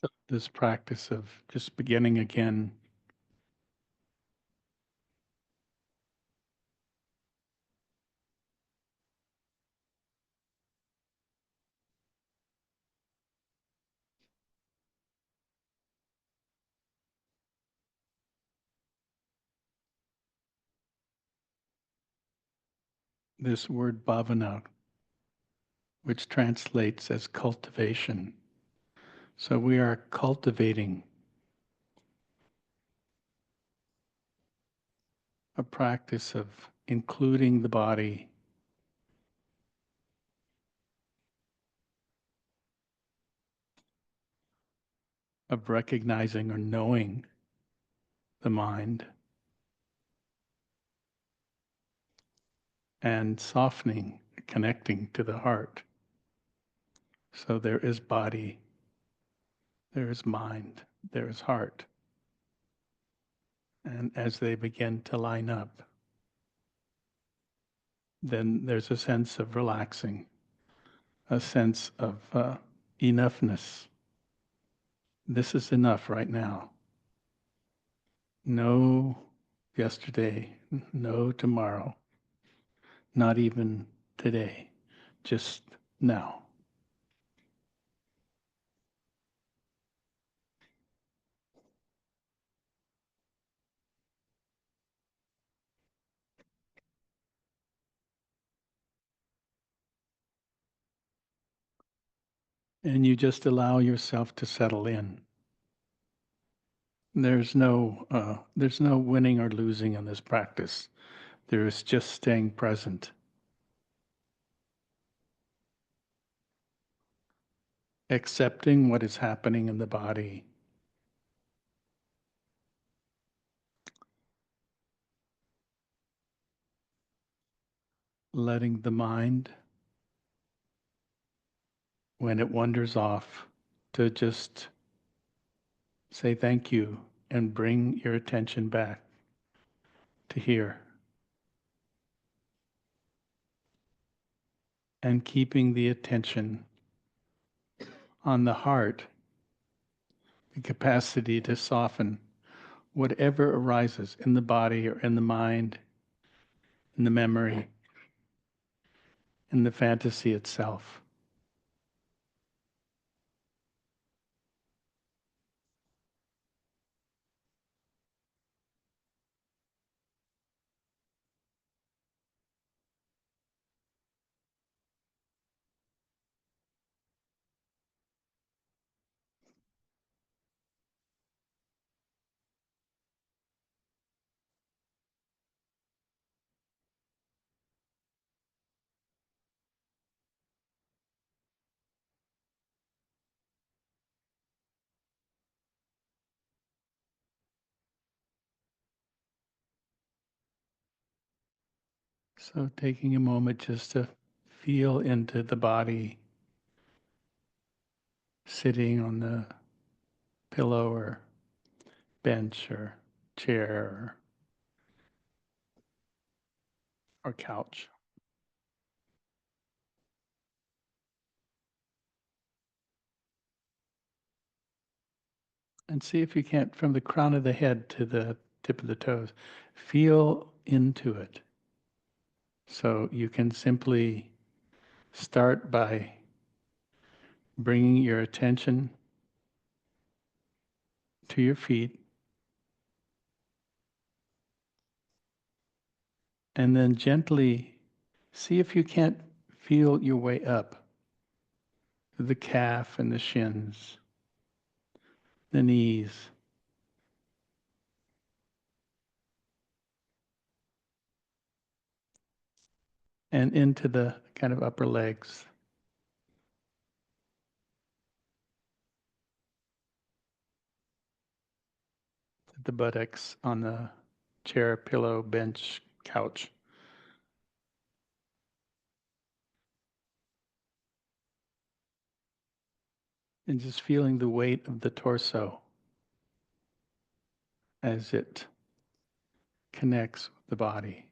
So this practice of just beginning again, this word bhavana, which translates as cultivation. So we are cultivating a practice of including the body, of recognizing or knowing the mind, and softening, connecting to the heart. So there is body, there is mind, there is heart. And as they begin to line up, then there's a sense of relaxing, a sense of enoughness. This is enough right now. No yesterday, no tomorrow, not even today, just now. And you just allow yourself to settle in. There's no winning or losing in this practice. There is just staying present, accepting what is happening in the body, letting the mind, when it wanders off, to just say thank you and bring your attention back to here. And keeping the attention on the heart, the capacity to soften whatever arises in the body or in the mind, in the memory, in the fantasy itself. So taking a moment just to feel into the body, sitting on the pillow or bench or chair or couch. And see if you can't, from the crown of the head to the tip of the toes, feel into it. So you can simply start by bringing your attention to your feet, and then gently see if you can't feel your way up the calf and the shins, the knees, and into the kind of upper legs, the buttocks on the chair, pillow, bench, couch. And just feeling the weight of the torso as it connects with the body.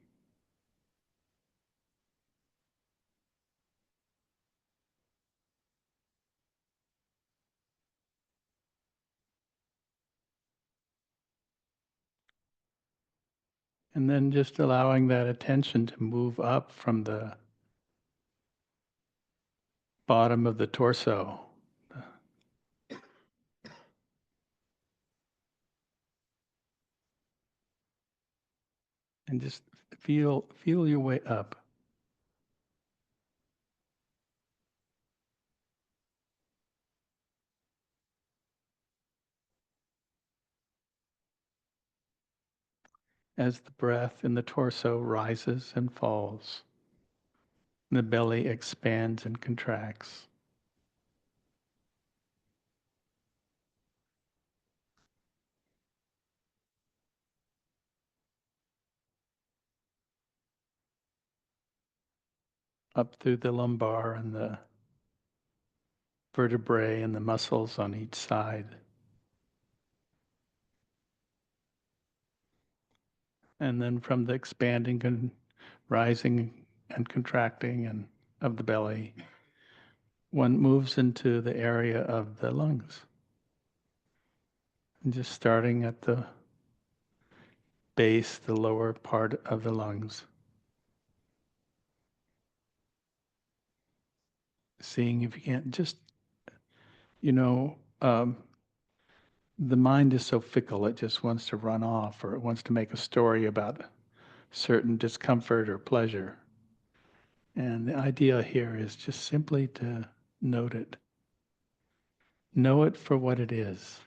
And then just allowing that attention to move up from the bottom of the torso. And just feel your way up. As the breath in the torso rises and falls, the belly expands and contracts. Up through the lumbar and the vertebrae and the muscles on each side. And then from the expanding and rising and contracting and of the belly, one moves into the area of the lungs. And just starting at the base, the lower part of the lungs. Seeing if you can't just, you know, the mind is so fickle, it just wants to run off or it wants to make a story about certain discomfort or pleasure. And the idea here is just simply to note it. Know it for what it is.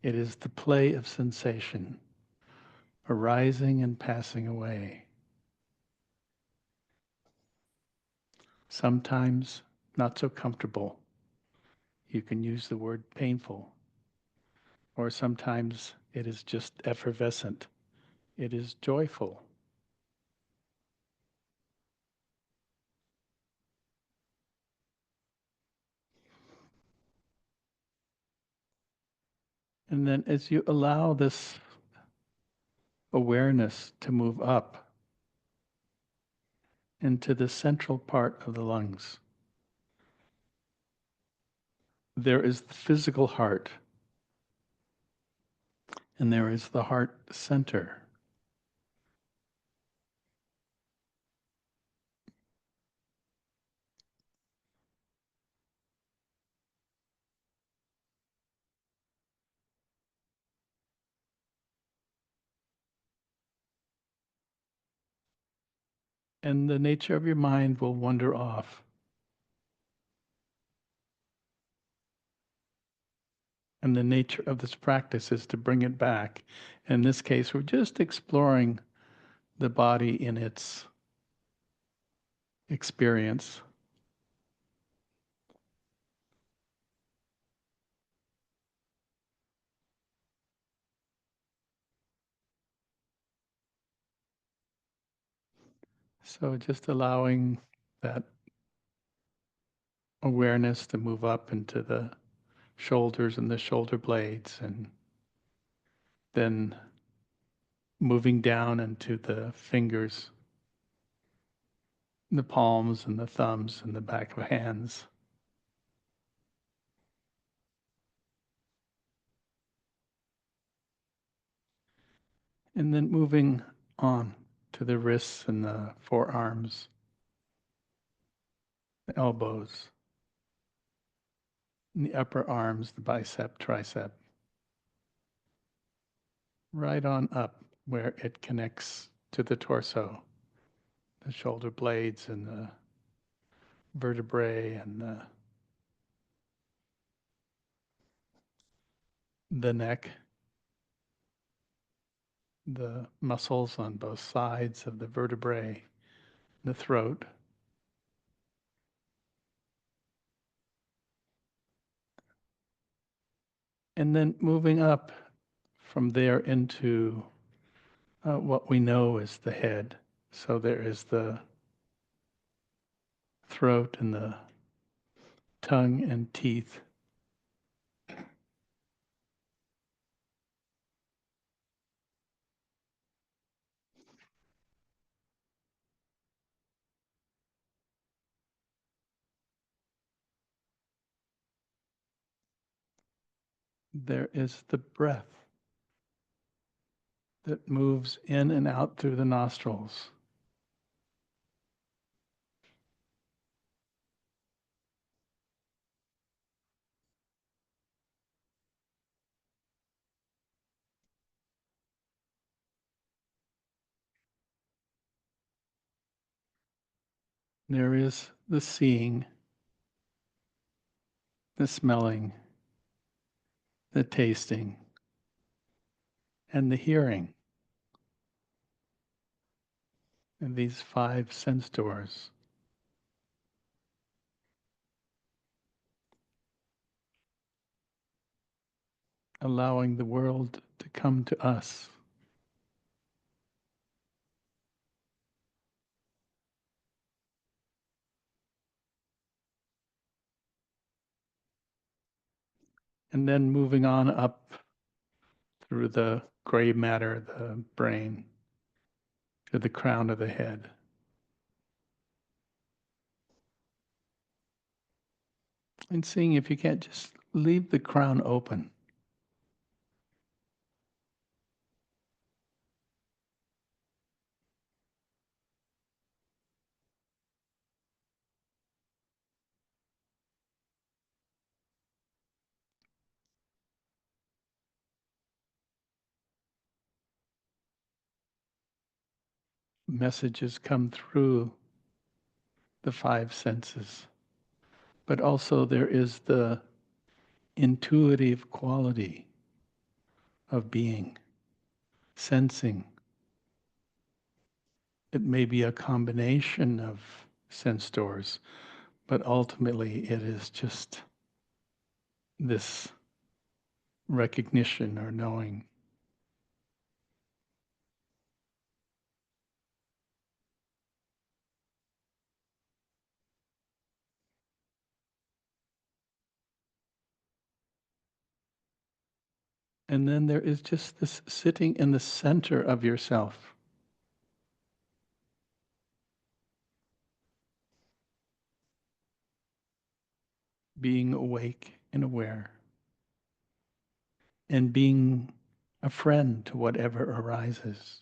It is the play of sensation, arising and passing away. Sometimes not so comfortable. You can use the word painful. Or sometimes it is just effervescent. It is joyful. And then as you allow this awareness to move up into the central part of the lungs, there is the physical heart, and there is the heart center. And the nature of your mind will wander off. And the nature of this practice is to bring it back. In this case, we're just exploring the body in its experience. So just allowing that awareness to move up into the shoulders and the shoulder blades, and then moving down into the fingers, the palms and the thumbs and the back of hands. And then moving on to the wrists and the forearms, the elbows, and the upper arms, the bicep, tricep, right on up where it connects to the torso, the shoulder blades and the vertebrae and the neck, the muscles on both sides of the vertebrae, the throat. And then moving up from there into what we know as the head. So there is the throat and the tongue and teeth. There is the breath, that moves in and out through the nostrils. There is the seeing, the smelling, the tasting, and the hearing. And these five sense doors, allowing the world to come to us. And then moving on up through the gray matter, the brain, to the crown of the head. And seeing if you can't just leave the crown open. Messages come through the five senses. But also there is the intuitive quality of being, sensing. It may be a combination of sense doors, but ultimately it is just this recognition or knowing. And then there is just this sitting in the center of yourself, being awake and aware, and being a friend to whatever arises.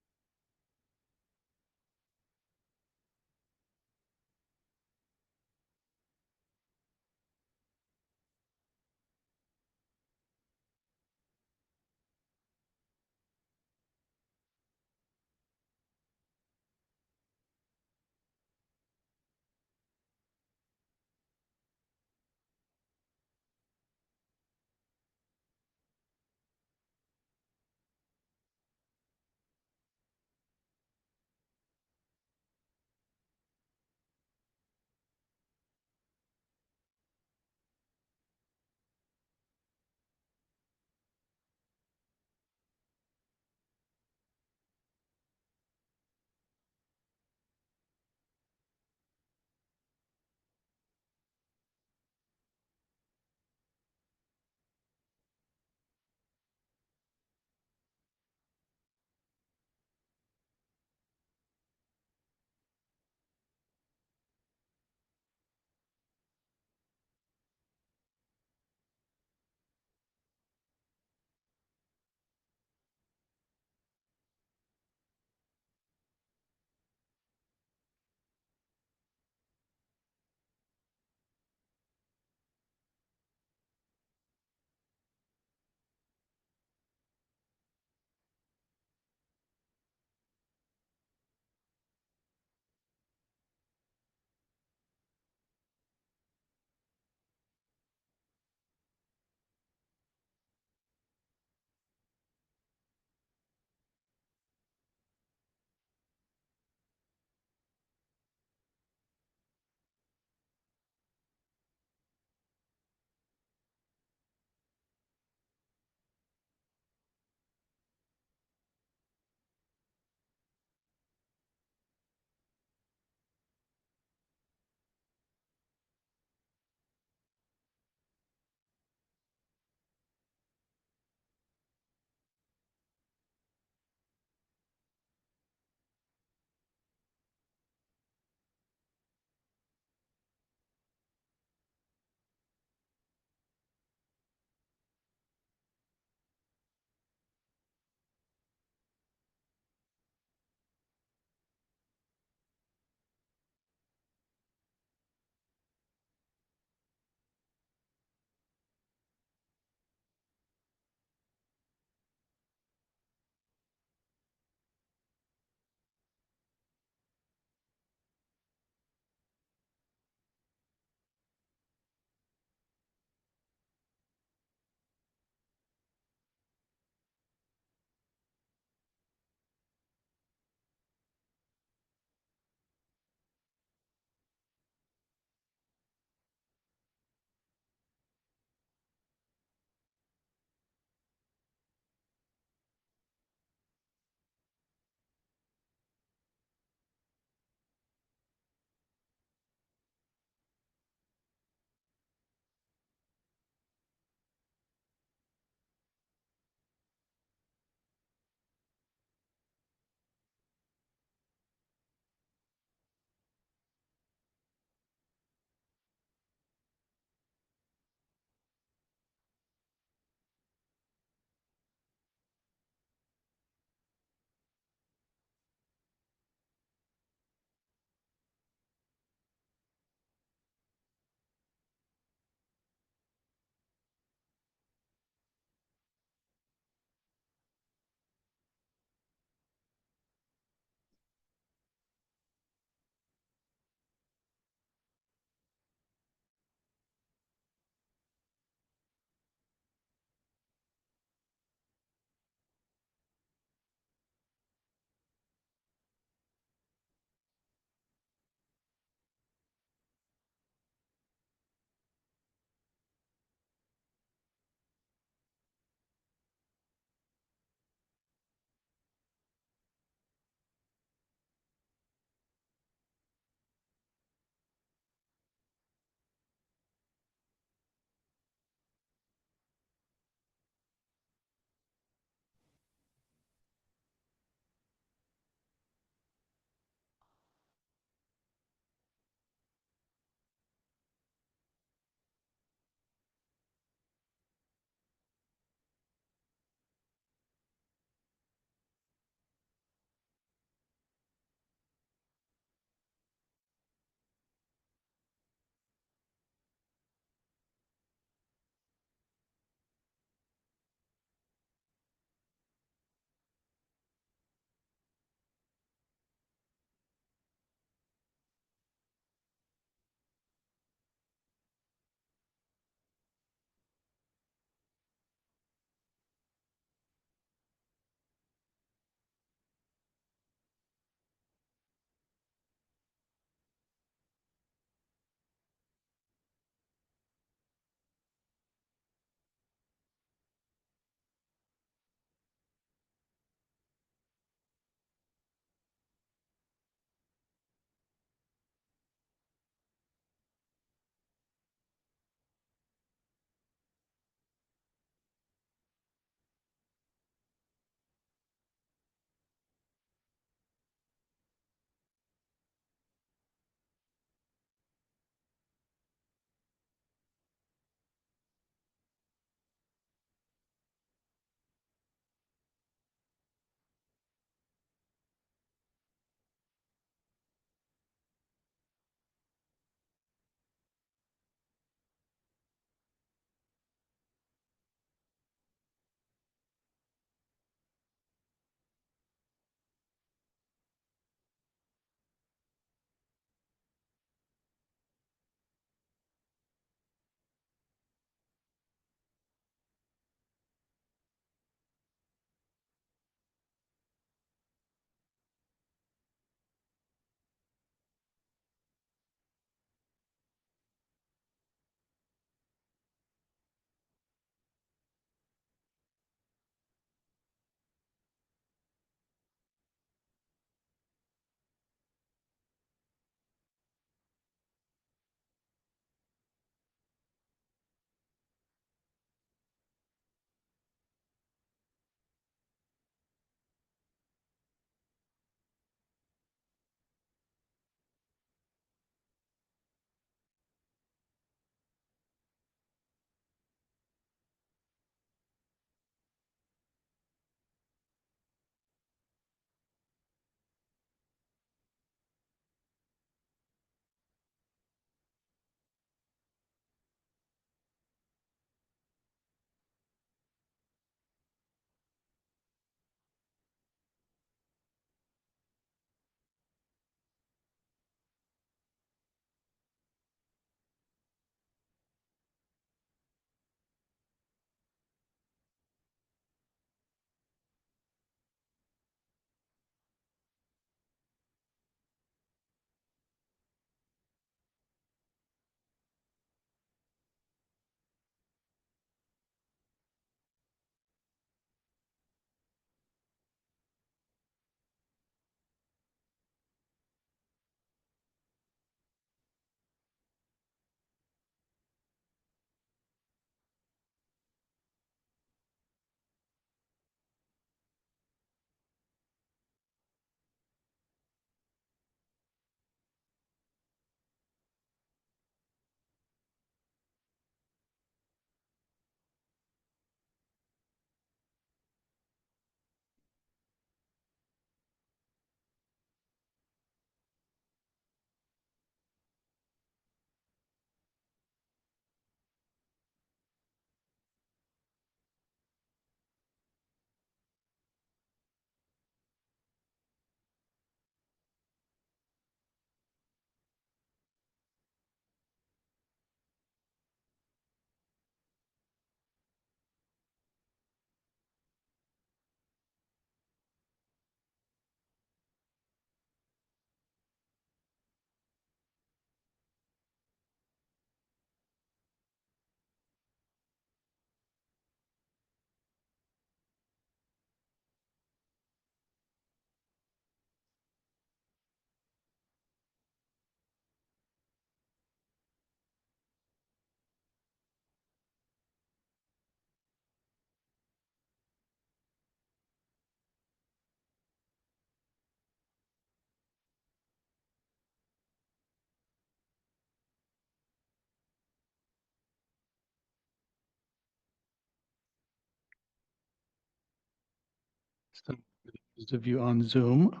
So, for those of you on Zoom,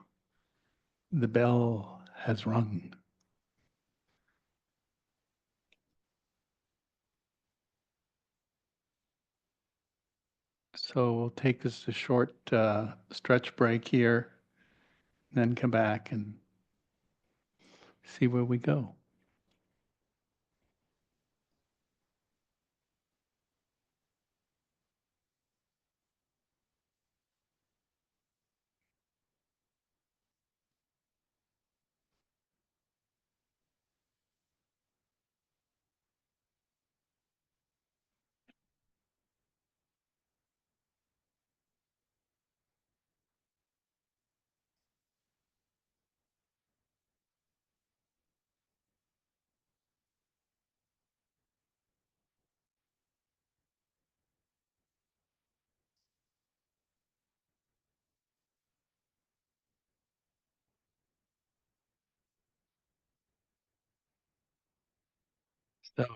the bell has rung. So we'll take us a short stretch break here, then come back and see where we go. So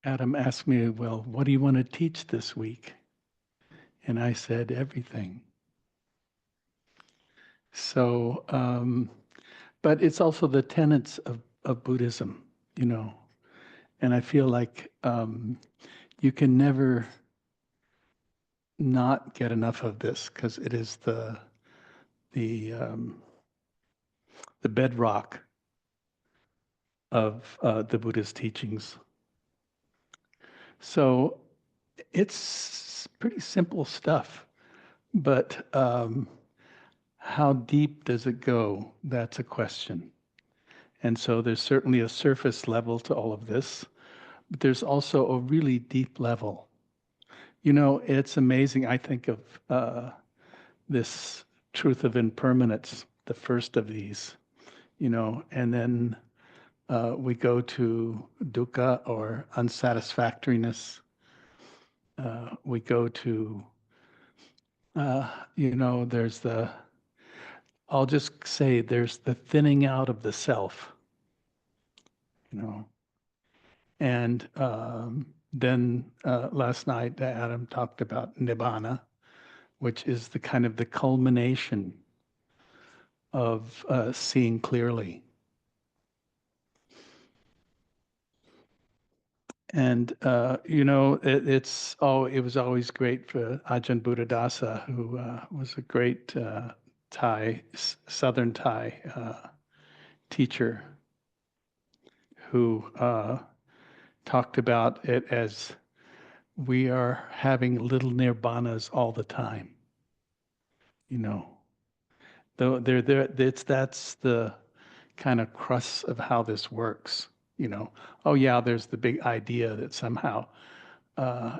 Adam asked me, well, what do you want to teach this week? And I said, everything. So, but it's also the tenets of Buddhism, you know, and I feel like you can never not get enough of this because it is the the bedrock of the Buddhist teachings. So it's pretty simple stuff, but how deep does it go? That's a question. And so there's certainly a surface level to all of this, but there's also a really deep level. You know, it's amazing. I think of this truth of impermanence, the first of these, you know, and then we go to dukkha or unsatisfactoriness. We go to, you know, I'll just say there's the thinning out of the self, you know. And then last night, Adam talked about nibbana, which is the kind of the culmination of seeing clearly. And you know, it was always great for Ajahn Buddhadasa, who was a great Southern Thai teacher, who talked about it as we are having little nirvanas all the time. You know, though that's the kind of crux of how this works. You know, oh yeah, there's the big idea that somehow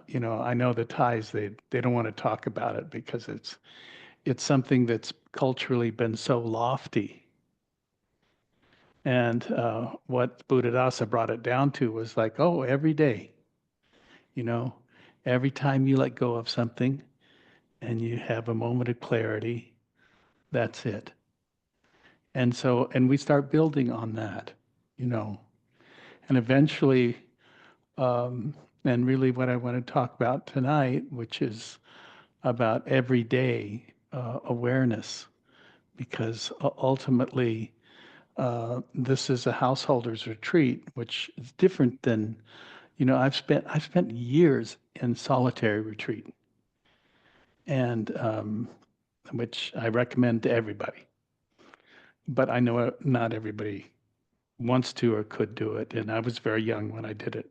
you know, I know the Thais, they don't want to talk about it because it's something that's culturally been so lofty. And what Buddhadasa brought it down to was like, oh, every day, you know, every time you let go of something and you have a moment of clarity, that's it. And so, and we start building on that, you know, and eventually, and really what I want to talk about tonight, which is about everyday awareness, because ultimately this is a householder's retreat, which is different than, you know, I've spent years in solitary retreat, and which I recommend to everybody. But I know not everybody wants to or could do it, and I was very young when I did it,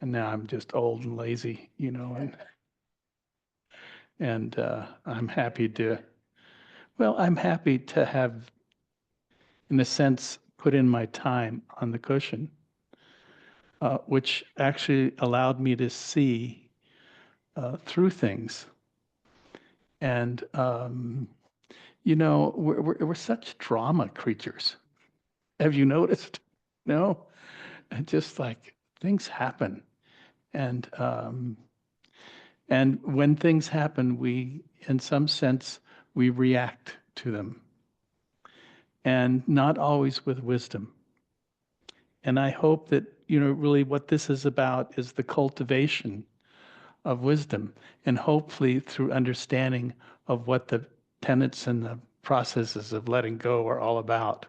and now I'm just old and lazy, you know, and I'm happy to. Well, I'm happy to have, in a sense, put in my time on the cushion, which actually allowed me to see through things. And, you know, we're such drama creatures. Have you noticed? No? Just like things happen. And, and when things happen, we, in some sense, we react to them, and not always with wisdom. And I hope that, you know, really what this is about is the cultivation of wisdom, and hopefully through understanding of what the tenets and the processes of letting go are all about,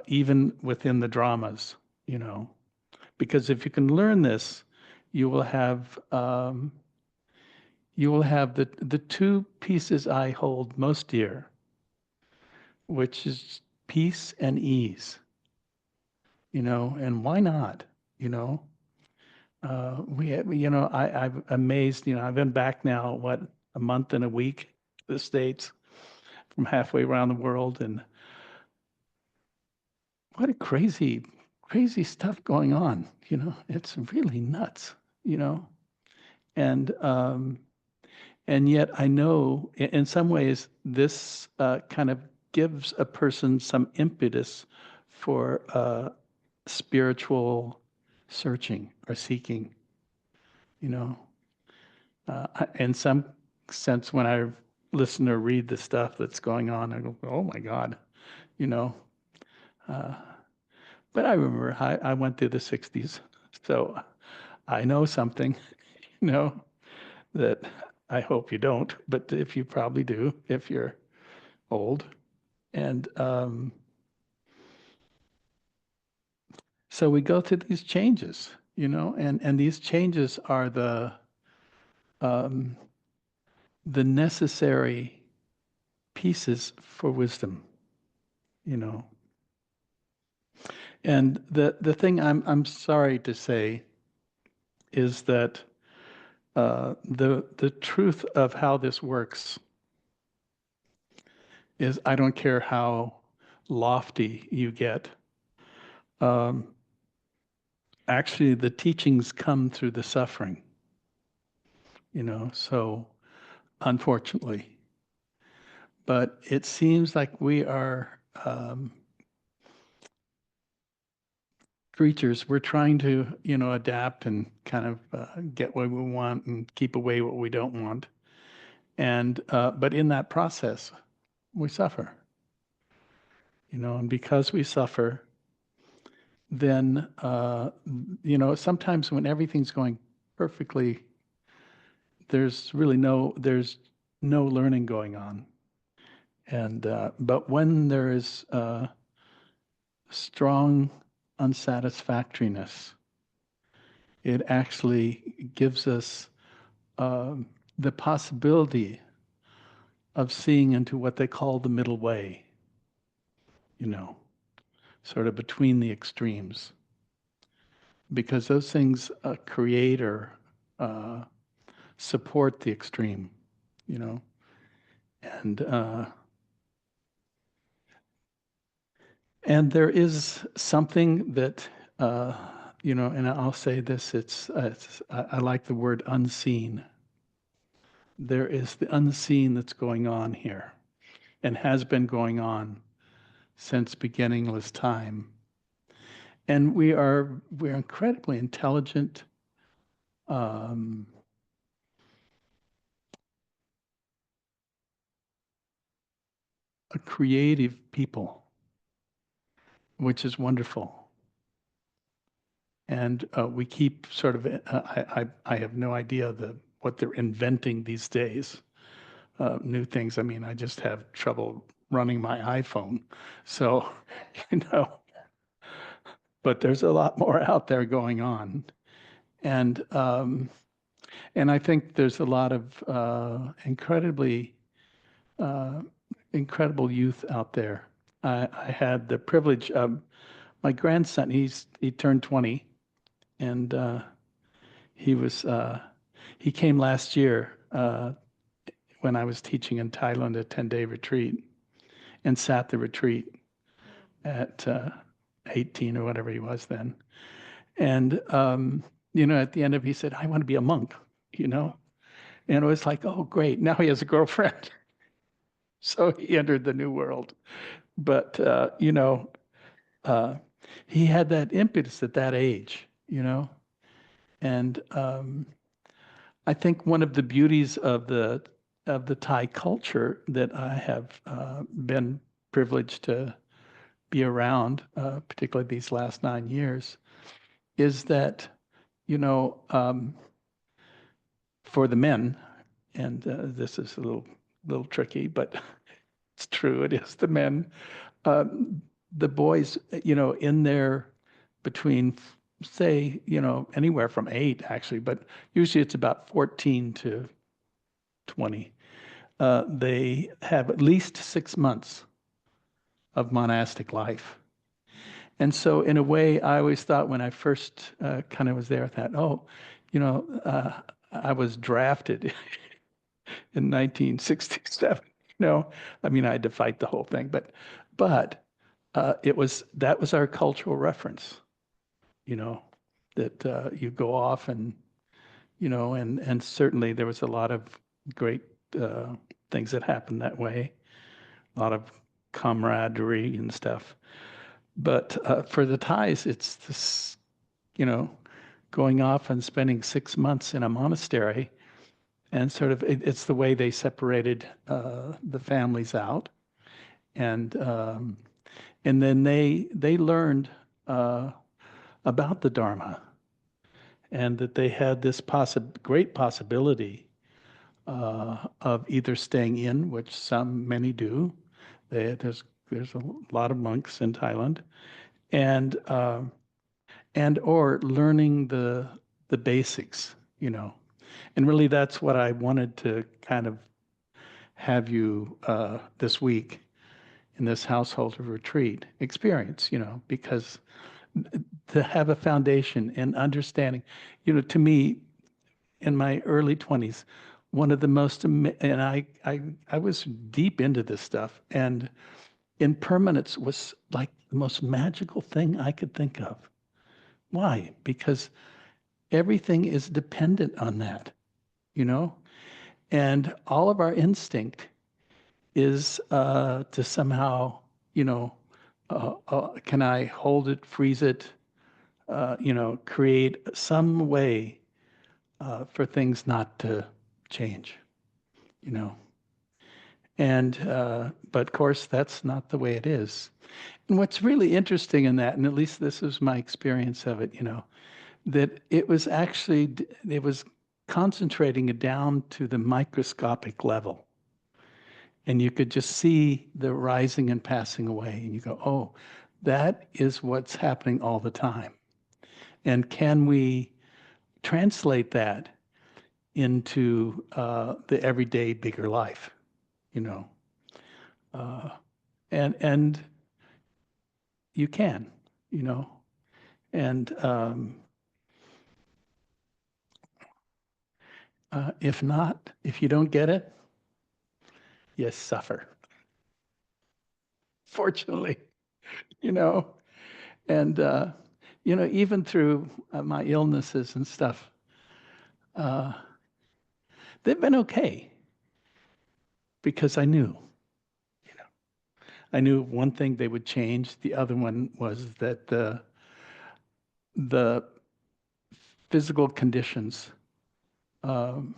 even within the dramas, you know. Because if you can learn this, you will have um, you will have the two pieces I hold most dear, which is peace and ease, you know. And why not, you know? You know, I'm amazed. You know, I've been back now, what, a month and a week to the States from halfway around the world, and what a crazy, crazy stuff going on. You know, it's really nuts. You know, and um, and yet I know, in some ways, this kind of gives a person some impetus for spiritual searching or seeking. You know, in some sense, when I listen or read the stuff that's going on, I go, "Oh my God," you know. Uh, but I remember I went through the '60s, so I know something, you know, that I hope you don't, but if you probably do, if you're old. And so we go through these changes, you know, and these changes are um, the necessary pieces for wisdom, you know. And the thing I'm sorry to say is that the truth of how this works is I don't care how lofty you get. Um, Actually, the teachings come through the suffering, you know. So unfortunately, but it seems like we are creatures. We're trying to, you know, adapt and kind of get what we want and keep away what we don't want. And but in that process, we suffer, you know, and because we suffer, then you know, sometimes when everything's going perfectly, there's no learning going on. And but when there is strong unsatisfactoriness, it actually gives us um, the possibility of seeing into what they call the middle way, you know, sort of between the extremes, because those things create or uh, support the extreme, you know, and and there is something that you know, and I'll say this: it's I like the word unseen. There is the unseen that's going on here, and has been going on since beginningless time. And we're incredibly intelligent, um, a creative people, which is wonderful. And we keep sort of I have no idea what they're inventing these days, new things. I mean, I just have trouble running my iPhone, so you know. But there's a lot more out there going on, and and I think there's a lot of uh, incredible youth out there. I had the privilege of my grandson. He turned 20, and he was he came last year when I was teaching in Thailand a 10-day retreat, and sat the retreat at 18 or whatever he was then. And you know, at the end of it, he said, "I want to be a monk," you know. And it was like, oh, great. Now he has a girlfriend. So he entered the new world. But, you know, uh, he had that impetus at that age, you know. And I think one of the beauties of the Thai culture that I have been privileged to be around, particularly these last 9 years, is that, you know, for the men, and this is a little tricky, but it's true. It is the men. The boys, in there between, say, anywhere from 8 actually, but usually it's about 14 to 20. They have at least 6 months of monastic life. And so, in a way, I always thought when I first kind of was there, I thought, oh, I was drafted in 1967. I mean, I had to fight the whole thing, but that was our cultural reference. You know, that you go off and and certainly there was a lot of great uh, things that happened that way, a lot of camaraderie and stuff. But for the Thais, it's this, you know, going off and spending 6 months in a monastery, and sort of it's the way they separated the families out, and and then they learned uh, about the Dharma, and that they had this great possibility of either staying in, which many do. There's a lot of monks in Thailand, and or learning the basics, And really, that's what I wanted to kind of have you this week in this household of retreat experience, because to have a foundation and understanding, to me, in my early 20s, one of the most, and I was deep into this stuff, and impermanence was like the most magical thing I could think of. Why? Because everything is dependent on that, you know? And all of our instinct is to somehow, can I hold it, freeze it, create some way for things not to change, you know? And, but of course, that's not the way it is. And what's really interesting in that, and at least this was my experience of it, that it was concentrating it down to the microscopic level. And you could just see the rising and passing away. And you go, oh, that is what's happening all the time. And can we translate that into the everyday bigger life, you know? Uh, and you can, you know? And if not, if you don't get it, you suffer, fortunately, you know? And, even through my illnesses and stuff, uh, they've been okay because I knew. I knew one thing they would change. The other one was that the physical conditions um,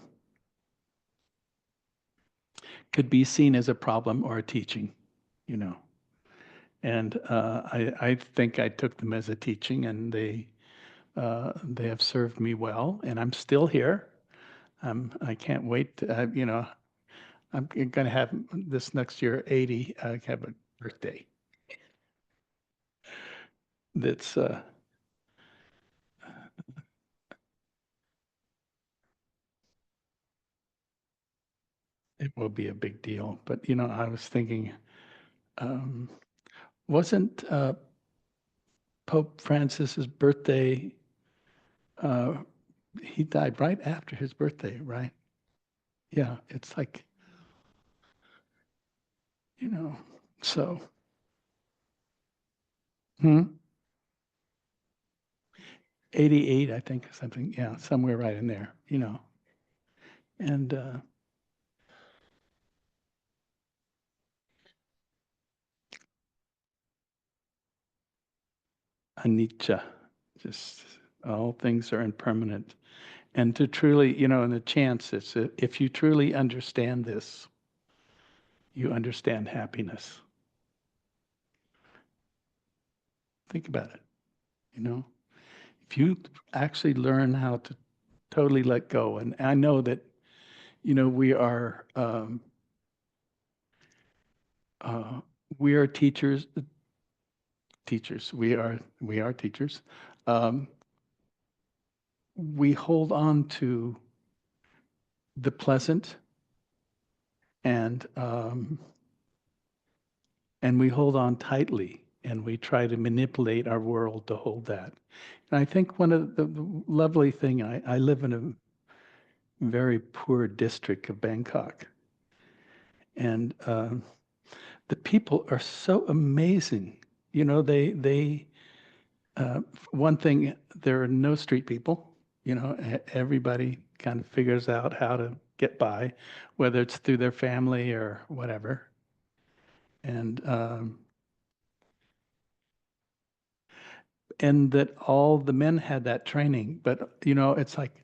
could be seen as a problem or a teaching, you know. And I think I took them as a teaching, and they have served me well. And I'm still here. I can't wait. I'm going to have this next year 80. I have a birthday. That's it will be a big deal. But I was thinking, um, wasn't Pope Francis's birthday? Uh, he died right after his birthday, right? Yeah, it's like you know. So, hmm, 88, I think, or something. Yeah, somewhere right in there. And anicca, just all things are impermanent. And to truly, in the chance, if you truly understand this, you understand happiness. Think about it. You know, if you actually learn how to totally let go. And I know that, we are uh, we are teachers. We are teachers. Um, we hold on to the pleasant and we hold on tightly and we try to manipulate our world to hold that. And I think one of the lovely thing, I live in a very poor district of Bangkok, and the people are so amazing. They one thing, there are no street people. Everybody kind of figures out how to get by, whether it's through their family or whatever. And that all the men had that training. But it's like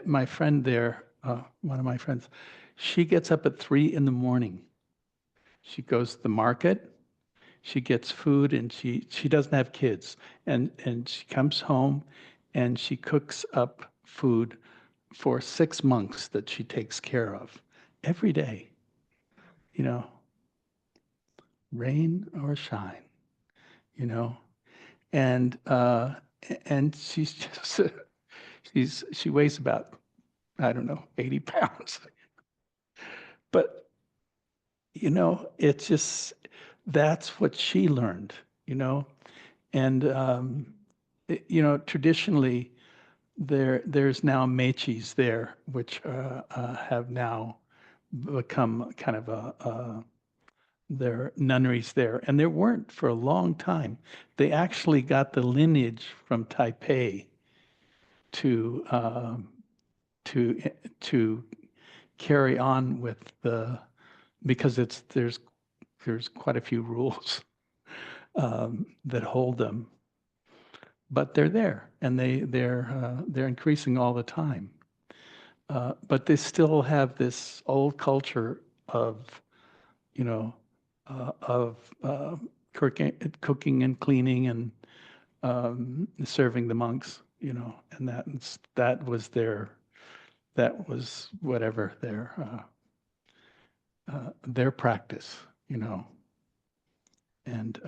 my friend there, one of my friends, she gets up at 3 in the morning. She goes to the market, she gets food, and she doesn't have kids, and she comes home and she cooks up food for 6 monks that she takes care of every day, you know, rain or shine, you know, and she's just she weighs about, I don't know, 80 pounds, but it's just that's what she learned, you know, and traditionally there's now mechis there, which have now become kind of their nunneries there, and there weren't for a long time. They actually got the lineage from Taipei to to to carry on with because there's quite a few rules that hold them, but they're there and they're increasing all the time. But they still have this old culture of you know of cooking and cleaning and serving the monks, and that was whatever their practice, and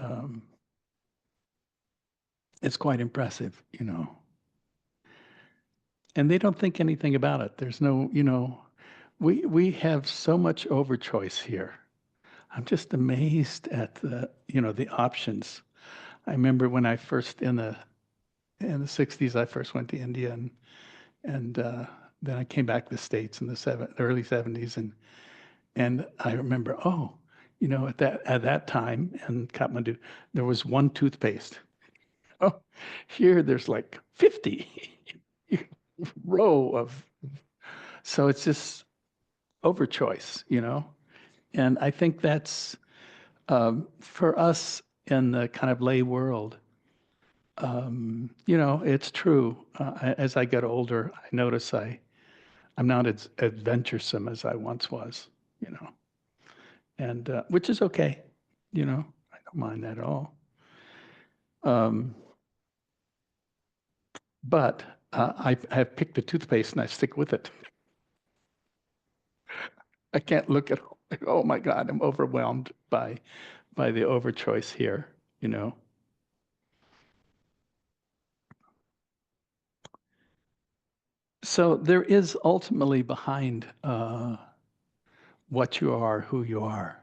it's quite impressive, and they don't think anything about it. There's no, we have so much overchoice here. I'm just amazed at the options. I remember when I first in the 60s, I first went to India, and then I came back to the States in the early 70s, and I remember, oh, at that time in Kathmandu, there was one toothpaste. Oh, here there's like 50 row of, so it's just overchoice, and I think that's for us in the kind of lay world. It's true. As I get older, I notice I'm not as adventuresome as I once was, you know, and which is okay. I don't mind that at all. Um, but I have picked the toothpaste and I stick with it. I can't look at, oh my God, I'm overwhelmed by the overchoice here, you know. So there is ultimately behind what you are, who you are.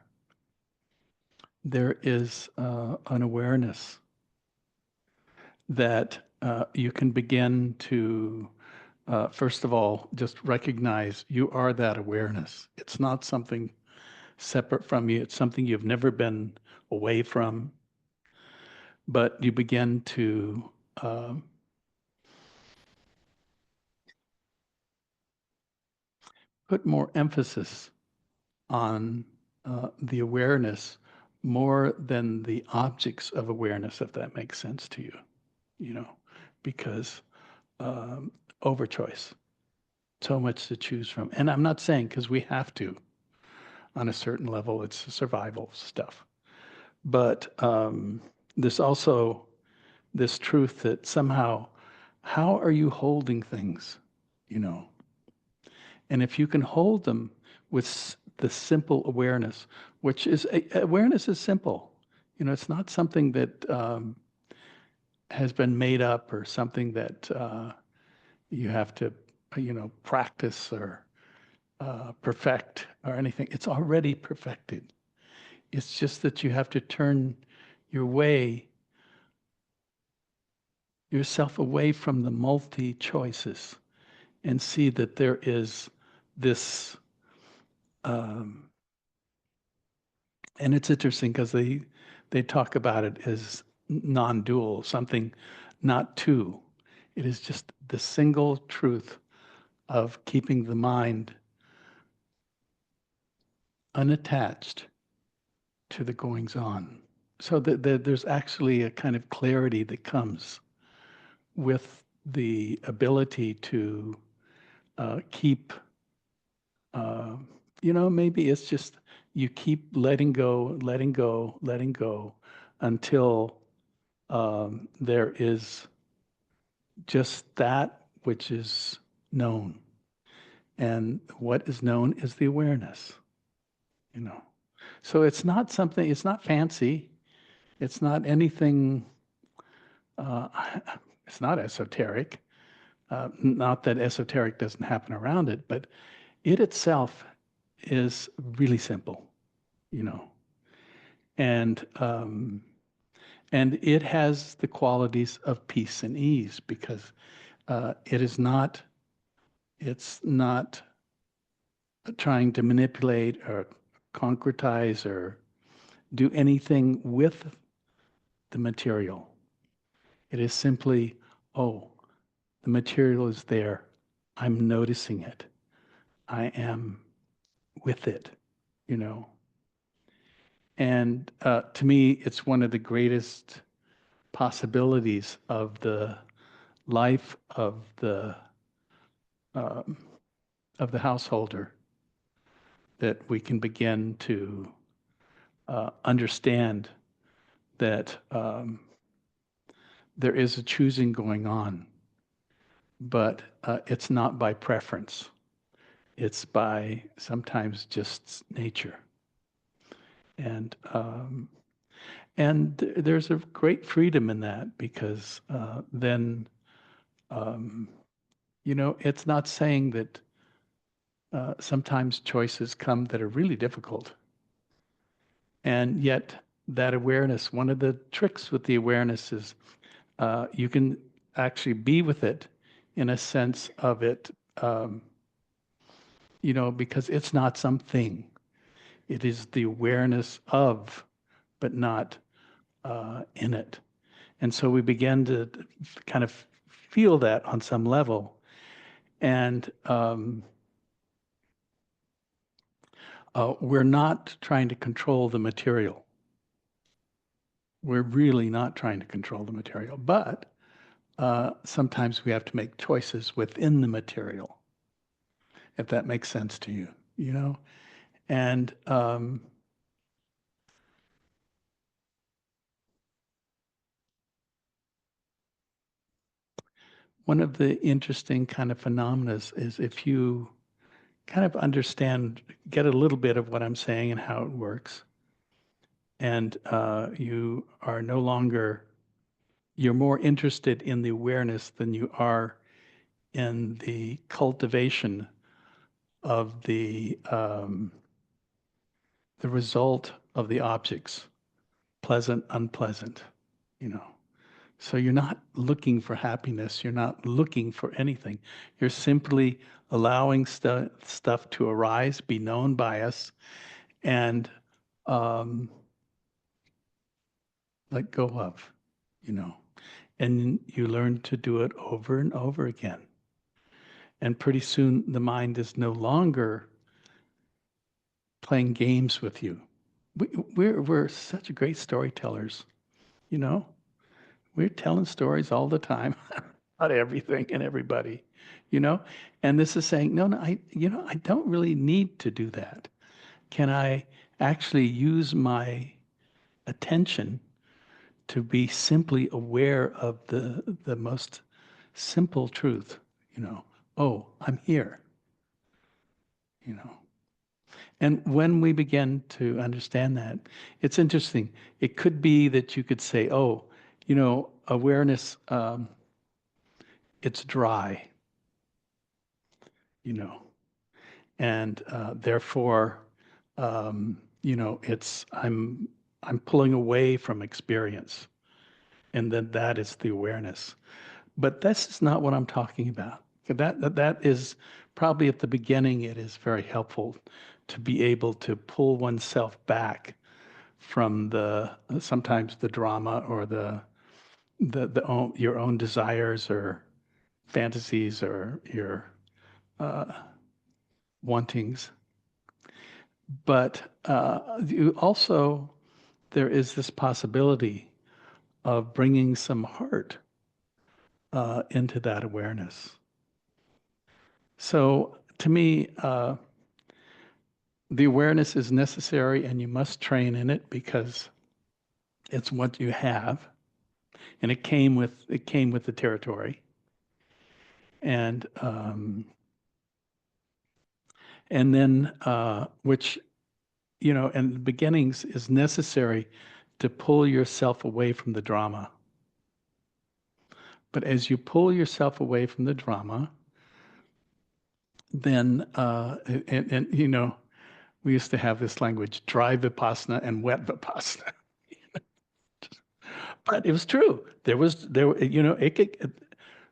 There is an awareness that you can begin to, first of all, just recognize you are that awareness. It's not something separate from you, it's something you've never been away from, but you begin to put more emphasis on the awareness more than the objects of awareness, if that makes sense to you, you know, because overchoice, so much to choose from. And I'm not saying because we have to on a certain level, it's survival stuff. But there's also this truth that somehow, how are you holding things? you know. And if you can hold them with the simple awareness, which is awareness is simple. It's not something that has been made up or something that you have to, practice or perfect or anything. It's already perfected. It's just that you have to turn your way, yourself away from the multi choices and see that there is this. Um, and it's interesting because they talk about it as non-dual, something not two. It is just the single truth of keeping the mind unattached to the goings on. So there's actually a kind of clarity that comes with the ability to keep, uh, maybe it's just you keep letting go, letting go, letting go until there is just that which is known. And what is known is the awareness, you know. So it's not fancy. It's not anything, uh, it's not esoteric. Not that esoteric doesn't happen around it, but it itself is really simple, you know. And and it has the qualities of peace and ease because it is not, it's not trying to manipulate or concretize or do anything with the material. It is simply, oh, the material is there. I'm noticing it. I am with it, you know. And to me, it's one of the greatest possibilities of the life um, of the householder that we can begin to understand that there is a choosing going on, but it's not by preference. It's by sometimes just nature. And there's a great freedom in that because then it's not saying that sometimes choices come that are really difficult, and yet that awareness. One of the tricks with the awareness is you can actually be with it in a sense of it, um, because it's not something. It is the awareness of, but not in it. And so we begin to kind of feel that on some level. And we're not trying to control the material. We're really not trying to control the material. But sometimes we have to make choices within the material, if that makes sense to you, you know? And one of the interesting kind of phenomena is if you kind of understand, get a little bit of what I'm saying and how it works, and you are no longer, you're more interested in the awareness than you are in the cultivation of the result of the objects, pleasant, unpleasant, you know. So you're not looking for happiness. You're not looking for anything. You're simply allowing stuff to arise, be known by us, and um, let go of, you know. And you learn to do it over and over again. And pretty soon the mind is no longer playing games with you. We're such great storytellers, you know. We're telling stories all the time about everything and everybody, you know. And this is saying, no, no, I don't really need to do that. Can I actually use my attention to be simply aware of the most simple truth, you know, oh, I'm here, you know. And when we begin to understand that, it's interesting. It could be that you could say, oh, awareness, it's dry, you know, and therefore, it's I'm pulling away from experience, and then that is the awareness. But this is not what I'm talking about. That is probably at the beginning. It is very helpful to be able to pull oneself back from the sometimes the drama or your own desires or fantasies or your uh, wantings. But you also there is this possibility of bringing some heart into that awareness. So to me, the awareness is necessary, and you must train in it because it's what you have, and it came with the territory, and then which and the beginnings is necessary to pull yourself away from the drama. But as you pull yourself away from the drama, then we used to have this language: dry vipassana and wet vipassana. But it was true.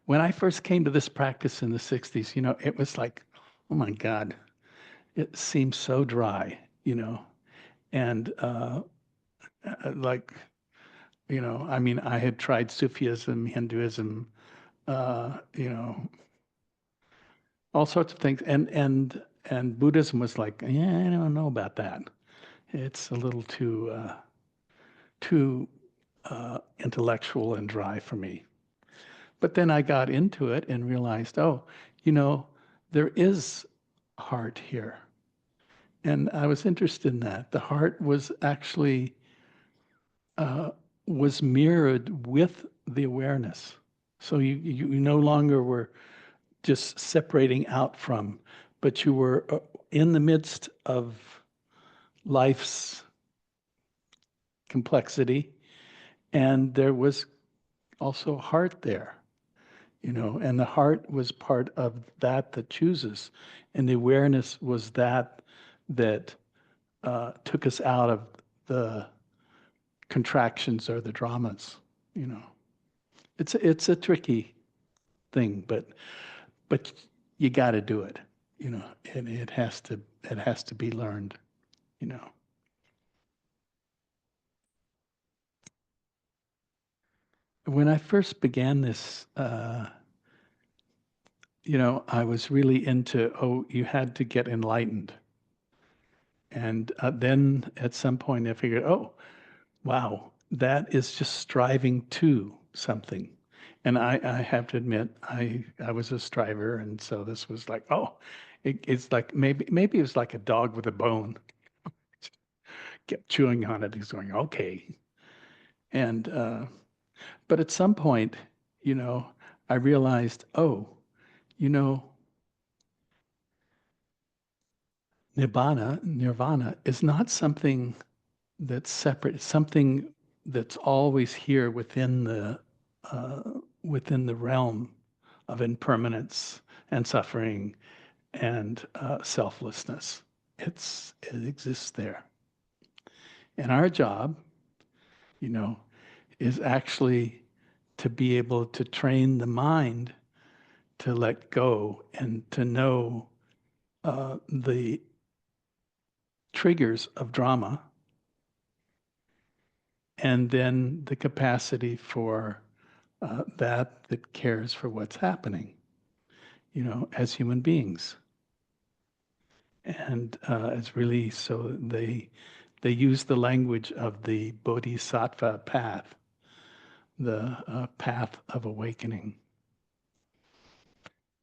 When I first came to this practice in the 60s, it was like, oh my God, it seems so dry, and like, I mean, I had tried Sufism, Hinduism, uh, you know, all sorts of things, and Buddhism was like, yeah, I don't know about that. It's a little too intellectual and dry for me. But then I got into it and realized, oh, you know, there is heart here. And I was interested in that. The heart was actually uh, was mirrored with the awareness. So you no longer were just separating out from, but you were in the midst of life's complexity, and there was also heart there. And the heart was part of that chooses, and the awareness was that took us out of the contractions or the dramas. You know, it's a tricky thing, but you got to do it. And it has to be learned. You know, when I first began this, I was really into, oh, you had to get enlightened. And then at some point I figured, oh, wow, that is just striving to something. And I have to admit, I was a striver, and so this was like, oh, it's like maybe it was like a dog with a bone. Kept chewing on it. He's going, okay. And but at some point, you know, I realized, oh, you know, nirvana is not something that's separate. It's something that's always here uh, within the realm of impermanence and suffering and selflessness. It exists there. And our job, you know, is actually to be able to train the mind to let go and to know the triggers of drama, and then the capacity for that cares for what's happening, as human beings. And it's really so they use the language of the bodhisattva path, the path of awakening.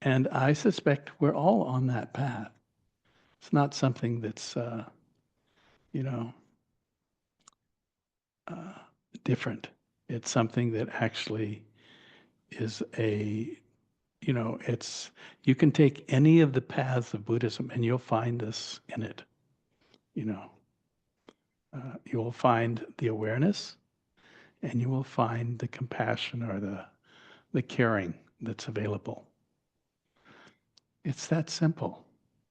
And I suspect we're all on that path. It's not something that's you know uh, different. It's something that actually is a it's you can take any of the paths of Buddhism and you'll find this in it. You know, you will find the awareness and you will find the compassion or the caring that's available. It's that simple.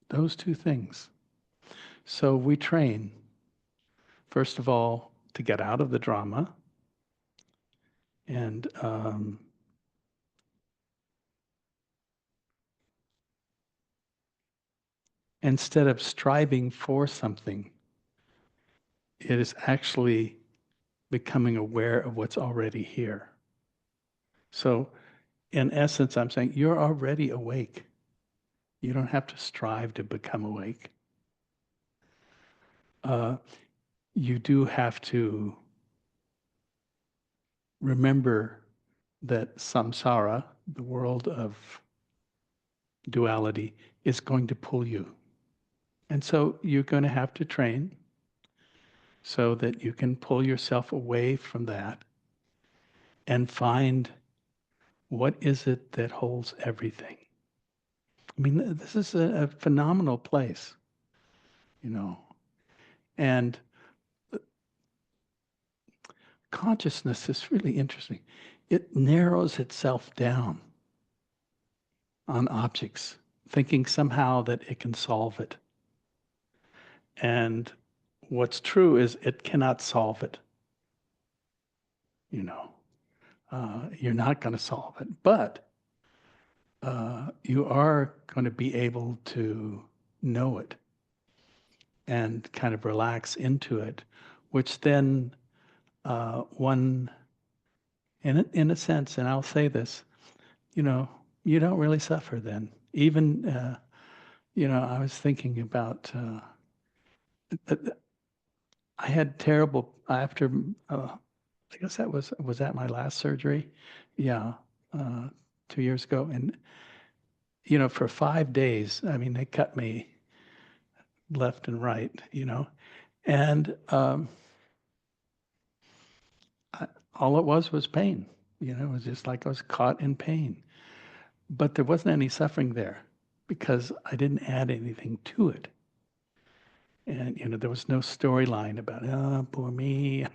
Those two things. So we train, first of all, to get out of the drama and instead of striving for something, it is actually becoming aware of what's already here. So, in essence, I'm saying you're already awake. You don't have to strive to become awake. Uh, you do have to remember that samsara, the world of duality, is going to pull you. And so you're going to have to train so that you can pull yourself away from that and find what is it that holds everything. I mean, this is a phenomenal place, you know. And consciousness is really interesting. It narrows itself down on objects, thinking somehow that it can solve it. And what's true is it cannot solve it. You know, you're not going to solve it, but you are going to be able to know it and kind of relax into it, which then one, in a sense, and I'll say this, you don't really suffer then. Even, I was thinking about, I had terrible, after, I guess was that my last surgery? Yeah, uh, 2 years ago. And, for 5 days, I mean, they cut me left and right. And I, all it was pain. It was just like I was caught in pain. But there wasn't any suffering there because I didn't add anything to it. And, there was no storyline about, oh, poor me,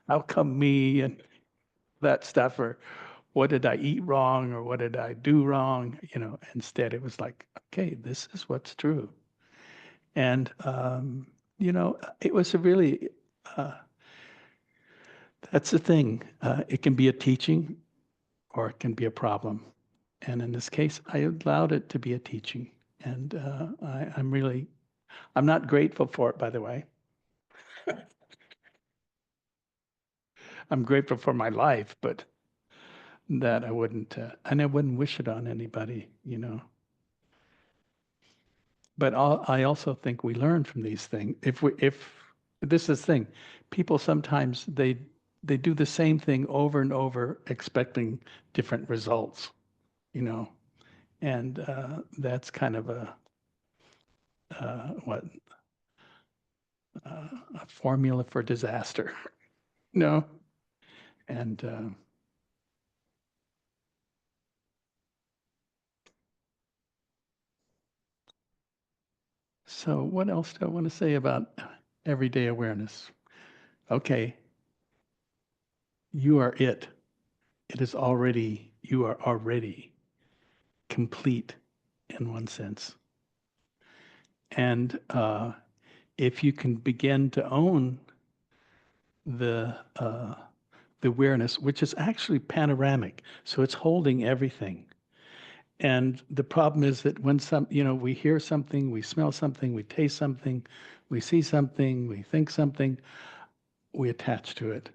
how come me, and that stuff, or what did I eat wrong, or what did I do wrong? Instead, it was like, okay, this is what's true. And, it was a really, uh, that's the thing. It can be a teaching or it can be a problem. And in this case, I allowed it to be a teaching. And I'm not grateful for it, by the way. I'm grateful for my life, but that and I wouldn't wish it on anybody. But I also think we learn from these things. If this is the thing, people sometimes they do the same thing over and over, expecting different results, you know, and that's kind of what a formula for disaster, no? And so, what else do I want to say about everyday awareness? Okay, you are it. You are already complete in one sense. And if you can begin to own the the awareness, which is actually panoramic, so it's holding everything. And the problem is that when we hear something, we smell something, we taste something, we see something, we think something, we attach to it.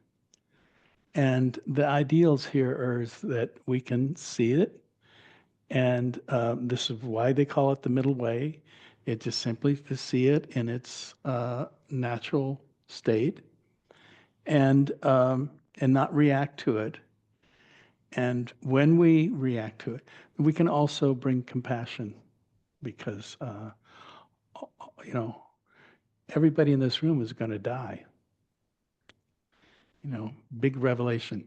And the ideals here is that we can see it, and this is why they call it the middle way. It just simply to see it in its natural state, and not react to it. And when we react to it, we can also bring compassion because you know everybody in this room is going to die. Big revelation.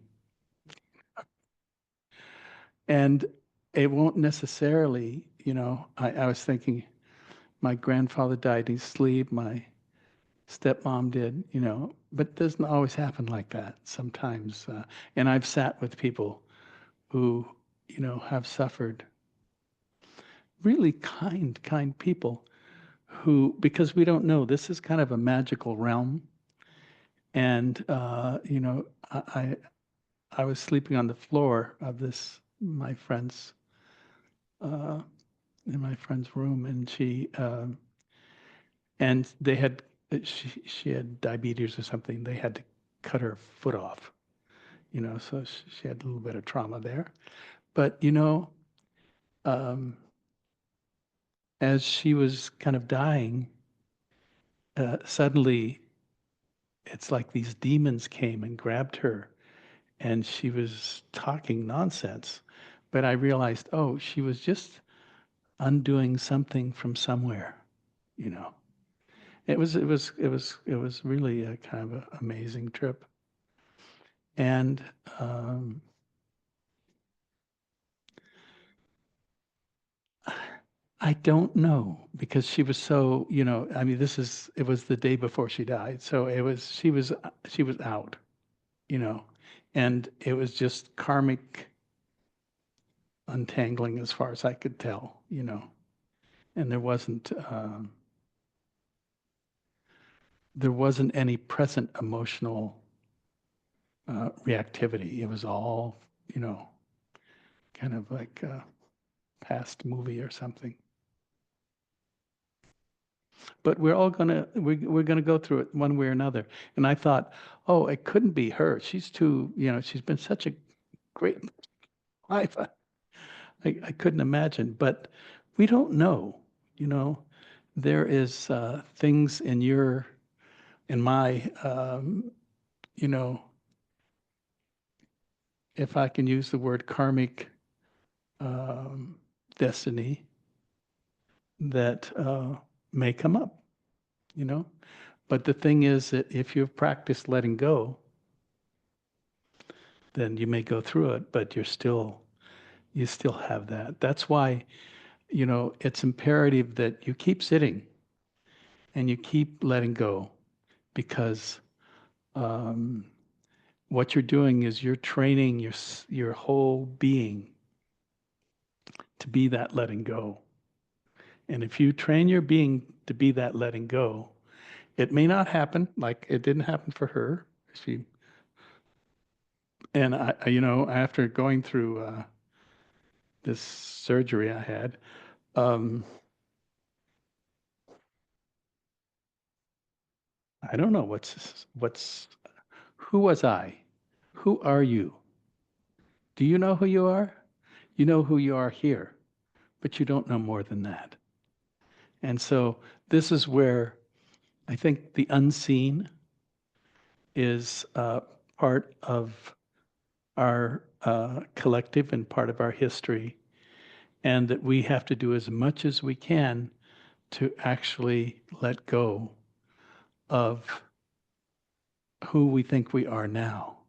And it won't necessarily, I was thinking my grandfather died in his sleep, my stepmom did, but it doesn't always happen like that sometimes. And I've sat with people who, have suffered, really kind people who, because we don't know, this is kind of a magical realm. And, I was sleeping on the floor of my friend's, uh, in my friend's room, and and they had, she had diabetes or something. They had to cut her foot off, so she had a little bit of trauma there. But, um, as she was kind of dying, suddenly it's like these demons came and grabbed her, and she was talking nonsense. But I realized, oh, she was just undoing something from somewhere, you know. It was really a kind of an amazing trip. And I don't know because she was so, I mean, it was the day before she died. So she was out, you know, and it was just karmic untangling as far as I could tell, and there wasn't any present emotional reactivity. It was all, you know, kind of like a past movie or something. But we're gonna go through it one way or another. And I thought, oh, it couldn't be her. She's too, she's been such a great wife. I couldn't imagine. But we don't know, you know. There is things in my, you know, if I can use the word karmic um, destiny that may come up, you know. But the thing is that if you've practiced letting go, then you may go through it, but you still have that. That's why, it's imperative that you keep sitting and you keep letting go because um, what you're doing is you're training your whole being to be that letting go. And if you train your being to be that letting go, it may not happen like it didn't happen for her. She and after going through this surgery I had, um, I don't know who was I? Who are you? Do you know who you are? You know who you are here, but you don't know more than that. And so this is where I think the unseen is part of our collective and part of our history, and that we have to do as much as we can to actually let go of who we think we are now,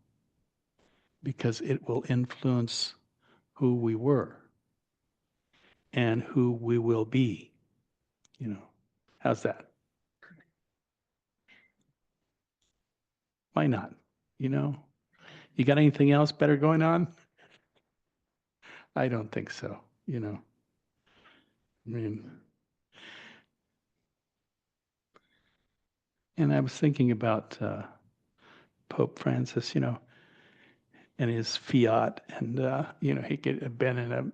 because it will influence who we were and who we will be, you know. How's that? Why not? You know, you got anything else better going on? I don't think so, you know. I mean, and I was thinking about Pope Francis, and his Fiat, and he could have been in a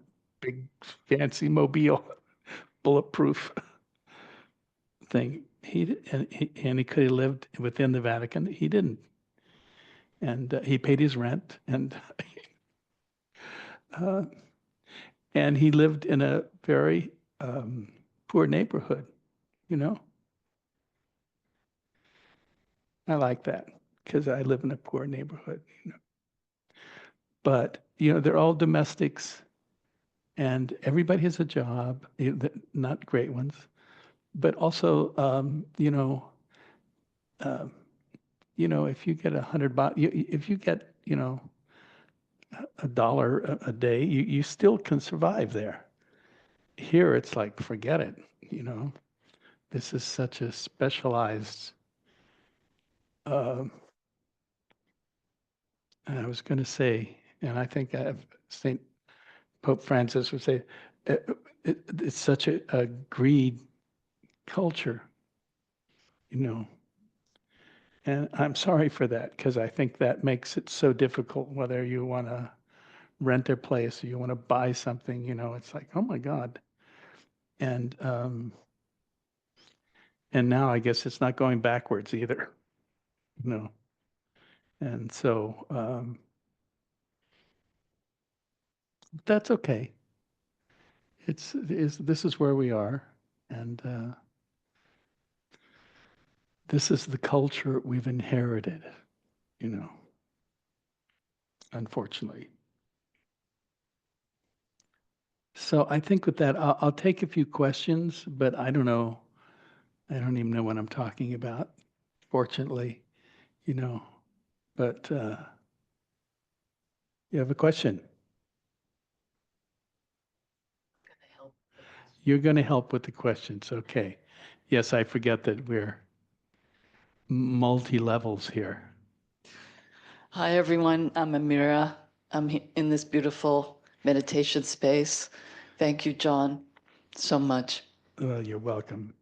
big fancy mobile, bulletproof thing. And he could have lived within the Vatican. He didn't, and he paid his rent, and uh, and he lived in a very poor neighborhood. You know, I like that because I live in a poor neighborhood. But they're all domestics, and everybody has a job. Not great ones, but also um, if you get 100 baht, if you get $1 a day, you still can survive there. Here, it's like, forget it, you know. This is such a specialized, uh, I was going to say, and I think St. Pope Francis would say, it's such a greed culture, you know. And I'm sorry for that because I think that makes it so difficult, whether you want to rent a place or you want to buy something, you know, it's like, oh my God. And and now I guess it's not going backwards either, you know. And so that's okay. This is where we are, and this is the culture we've inherited, you know, unfortunately. So I think with that, I'll take a few questions, but I don't know. I don't even know what I'm talking about, fortunately, you know. But you have a question. You're going to help with the questions. Okay. Yes, I forget that we're multi-levels here. Hi, everyone. I'm Amira. I'm in this beautiful meditation space. Thank you, John, so much. Well, you're welcome.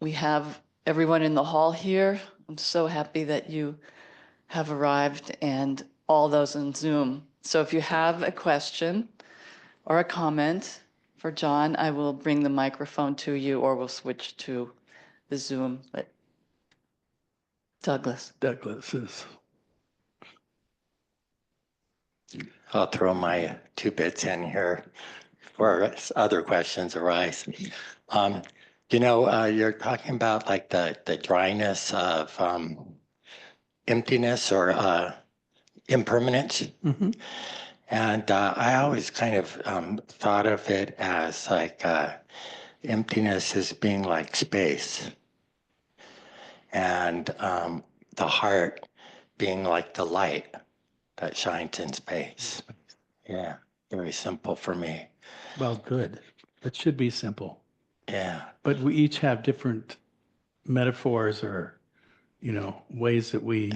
We have everyone in the hall here. I'm so happy that you have arrived and all those on Zoom. So if you have a question or a comment for John, I will bring the microphone to you or we'll switch to the Zoom. But Douglas. Douglas is. I'll throw my 2 bits in here for other questions arise. You're talking about like the dryness of emptiness or impermanence. Mm-hmm. And I always kind of thought of it as like emptiness as being like space, and the heart being like the light that shines in space. Yeah, very simple for me. Well, good. It should be simple. Yeah. But we each have different metaphors or, you know, ways that we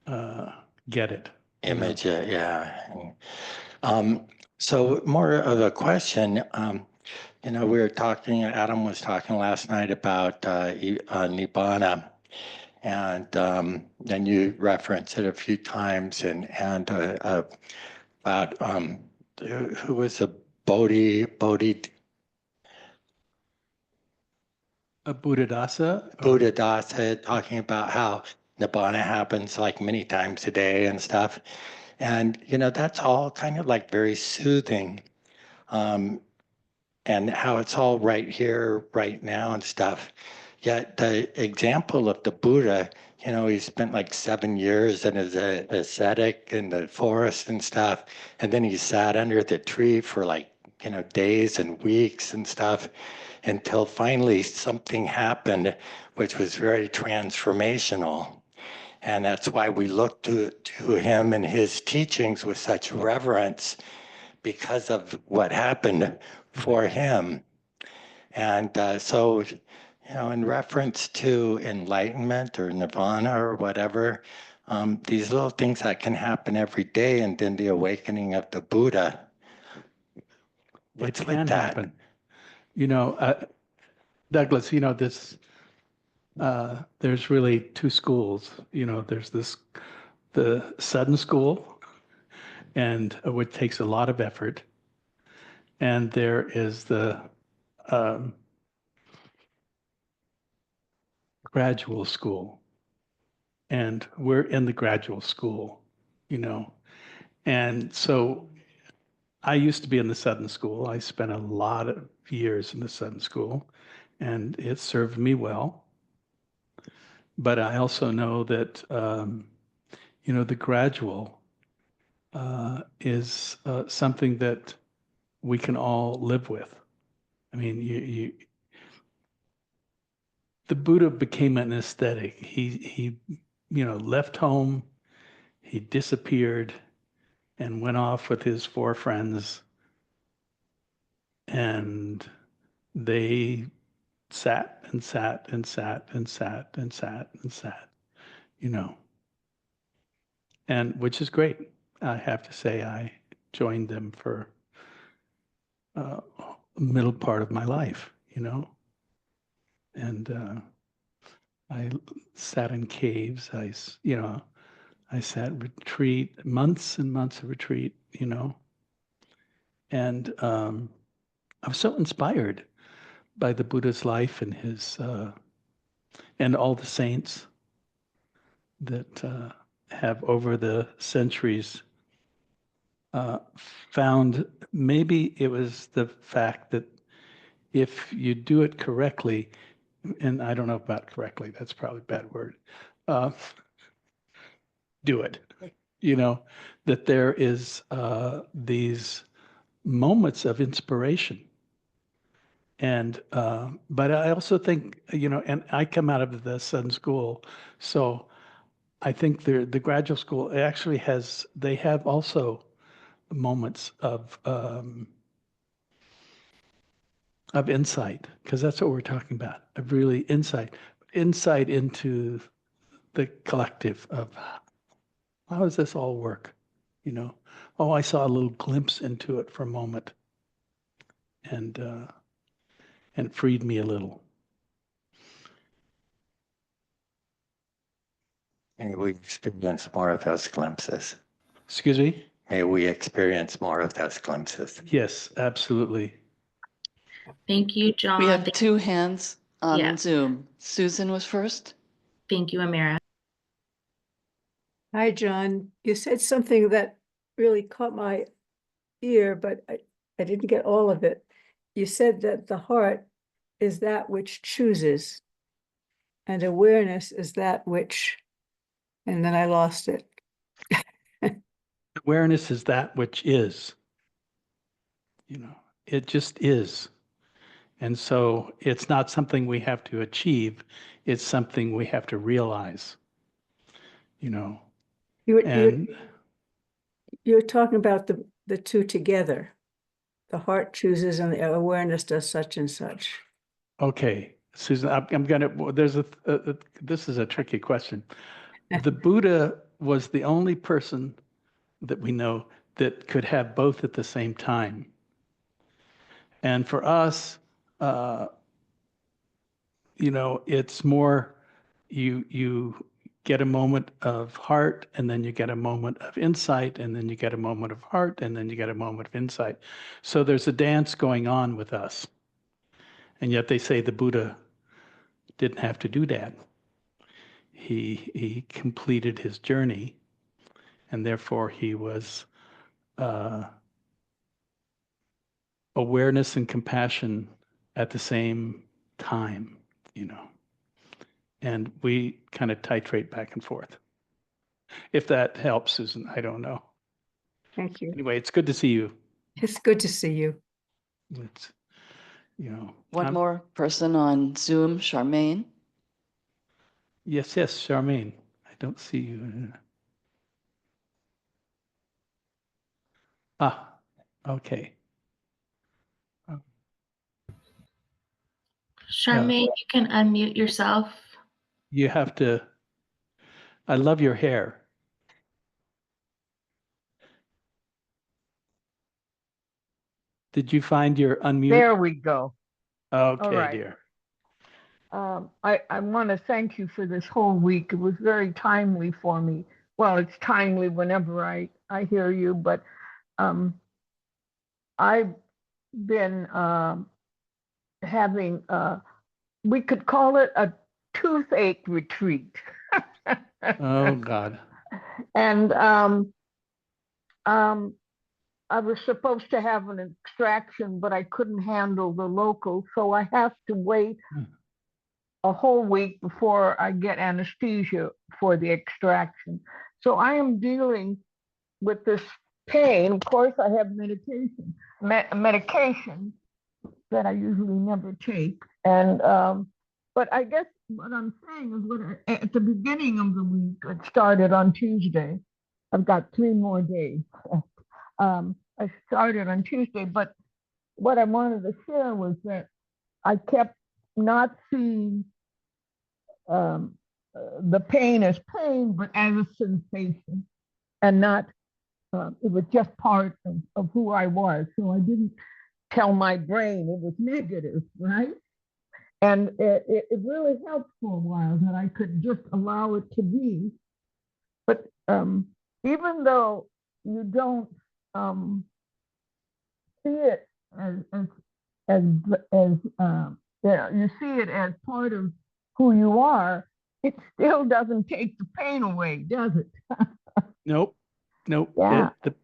get it. Image it, yeah. So more of a question, we were talking, Adam was talking last night about Nibbana, and then you referenced it a few times, and about who was a Buddhadasa? Buddhadasa, talking about how Nibbana happens like many times a day and stuff. And, that's all kind of like very soothing. And how it's all right here, right now and stuff. Yet the example of the Buddha, he spent like 7 years in his ascetic in the forest and stuff. And then he sat under the tree for like, days and weeks and stuff until finally something happened, which was very transformational. And that's why we look to him and his teachings with such reverence, because of what happened for him. And so, in reference to enlightenment or nirvana or whatever, these little things that can happen every day, and then the awakening of the Buddha. What's It can with that? happen. Douglas, there's really two schools. There's the sudden school, and which takes a lot of effort. And there is the um, gradual school. And we're in the gradual school, you know. And so I used to be in the Southern School. I spent a lot of years in the Southern School, and it served me well. But I also know that, the gradual is something that we can all live with. I mean, the Buddha became an aesthetic. He left home. he disappeared and went off with his 4 friends, and they sat and sat and sat and sat and sat and sat, you know, and which is great. I have to say, I joined them for middle part of my life, you know, and I sat in caves. I sat retreat, months and months of retreat, you know, and I was so inspired by the Buddha's life and his and all the saints that have over the centuries found. Maybe it was the fact that if you do it correctly, and I don't know about correctly, that's probably a bad word, uh, do it, you know, that there is these moments of inspiration. And, but I also think, you know, and I come out of the Sun School, so I think the graduate school actually they have also moments of insight, because that's what we're talking about, of really insight into the collective of how does this all work? You know, oh, I saw a little glimpse into it for a moment, and it freed me a little. May we experience more of those glimpses. Excuse me? May we experience more of those glimpses. Yes, absolutely. Thank you, John. We have 2 hands on Yeah. Zoom. Susan was first. Thank you, Amira. Hi, John. You said something that really caught my ear, but I didn't get all of it. You said that the heart is that which chooses, and awareness is that which, and then I lost it. Awareness is that which is, you know, it just is. And so it's not something we have to achieve, it's something we have to realize, you know. And You're talking about the two together. The heart chooses and the awareness does such and such. okay, Susan, I'm gonna, this is a tricky question. The Buddha was the only person that we know that could have both at the same time. And for us, you know, it's more you get a moment of heart, and then you get a moment of insight, and then you get a moment of heart, and then you get a moment of insight. So there's a dance going on with us. And yet they say the Buddha didn't have to do that. He completed his journey, and therefore he was awareness and compassion at the same time, you know. And we kind of titrate back and forth. If that helps, Susan, I don't know. Thank you. Anyway, it's good to see you. It's good to see you. It's, you know. One more person on Zoom, Charmaine. Yes, Charmaine. I don't see you. Ah, okay. Charmaine, you can unmute yourself. You have to, I love your hair. Did you find your unmute? There we go. Okay, All right. dear. I want to thank you for this whole week. It was very timely for me. Well, it's timely whenever I hear you, but I've been having, we could call it a toothache retreat. Oh, God. And I was supposed to have an extraction, but I couldn't handle the local, so I have to wait a whole week before I get anesthesia for the extraction. So I am dealing with this pain. Of course, I have medication that I usually never take. And but I guess what I'm saying is, at the beginning of the week, it started on Tuesday. I've got 3 more days. I started on Tuesday, but what I wanted to share was that I kept not seeing the pain as pain, but as a sensation, and not, it was just part of who I was. So I didn't tell my brain it was negative, right? And it really helped for a while that I could just allow it to be. But even though you don't see it as you see it as part of who you are, it still doesn't take the pain away, does it? Nope. Nope. Yeah. The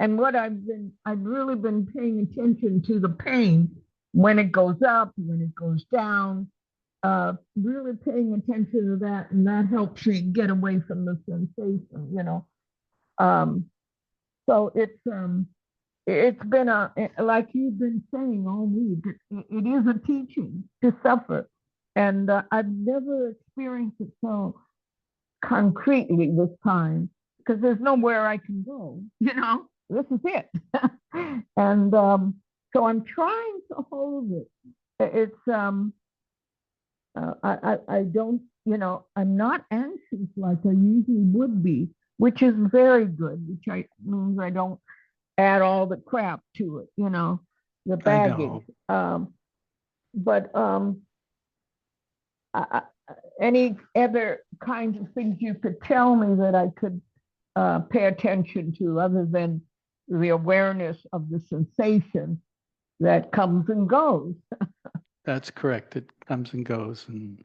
And what I've really been paying attention to the pain when it goes up, when it goes down, really paying attention to that, and that helps me get away from the sensation, you know. So it's been like you've been saying all week, it is a teaching to suffer, and I've never experienced it so concretely this time, because there's nowhere I can go, you know, this is it. And so I'm trying to hold it. It's I don't, you know, I'm not anxious like I usually would be, which is very good, which means I don't add all the crap to it, you know, the baggage. But any other kinds of things you could tell me that I could pay attention to, other than the awareness of the sensation that comes and goes? That's correct. It comes and goes, and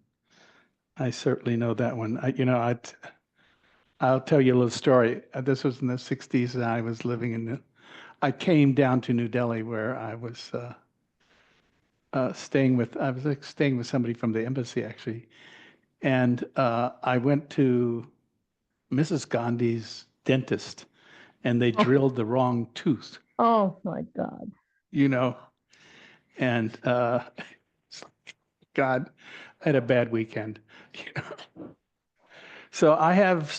I certainly know that one. I'll tell you a little story. This was in the 60s, and I was living I came down to New Delhi, where I was staying with somebody from the embassy, actually. And I went to Mrs. Gandhi's dentist, and they drilled the wrong tooth, Oh my God. you know. And God, I had a bad weekend. You know? So I have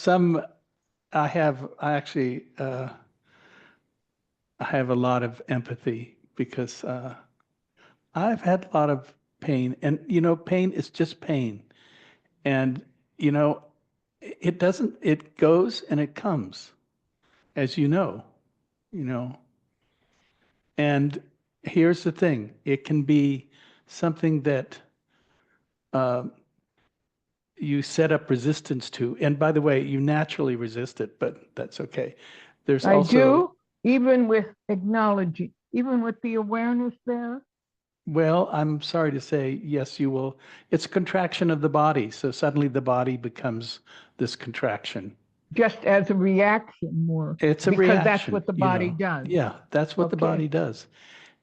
a lot of empathy, because I've had a lot of pain, and pain is just pain. And you know, it goes and it comes, as you know. And here's the thing, it can be something that uh, you set up resistance to. And by the way, you naturally resist it, but that's okay. There's I also, do, even with acknowledging, even with the awareness there. well, I'm sorry to say, yes, you will. It's a contraction of the body. So suddenly the body becomes this contraction. Just as a reaction more, It's a because that's reaction, what the body does. Yeah, that's what the Okay. body does.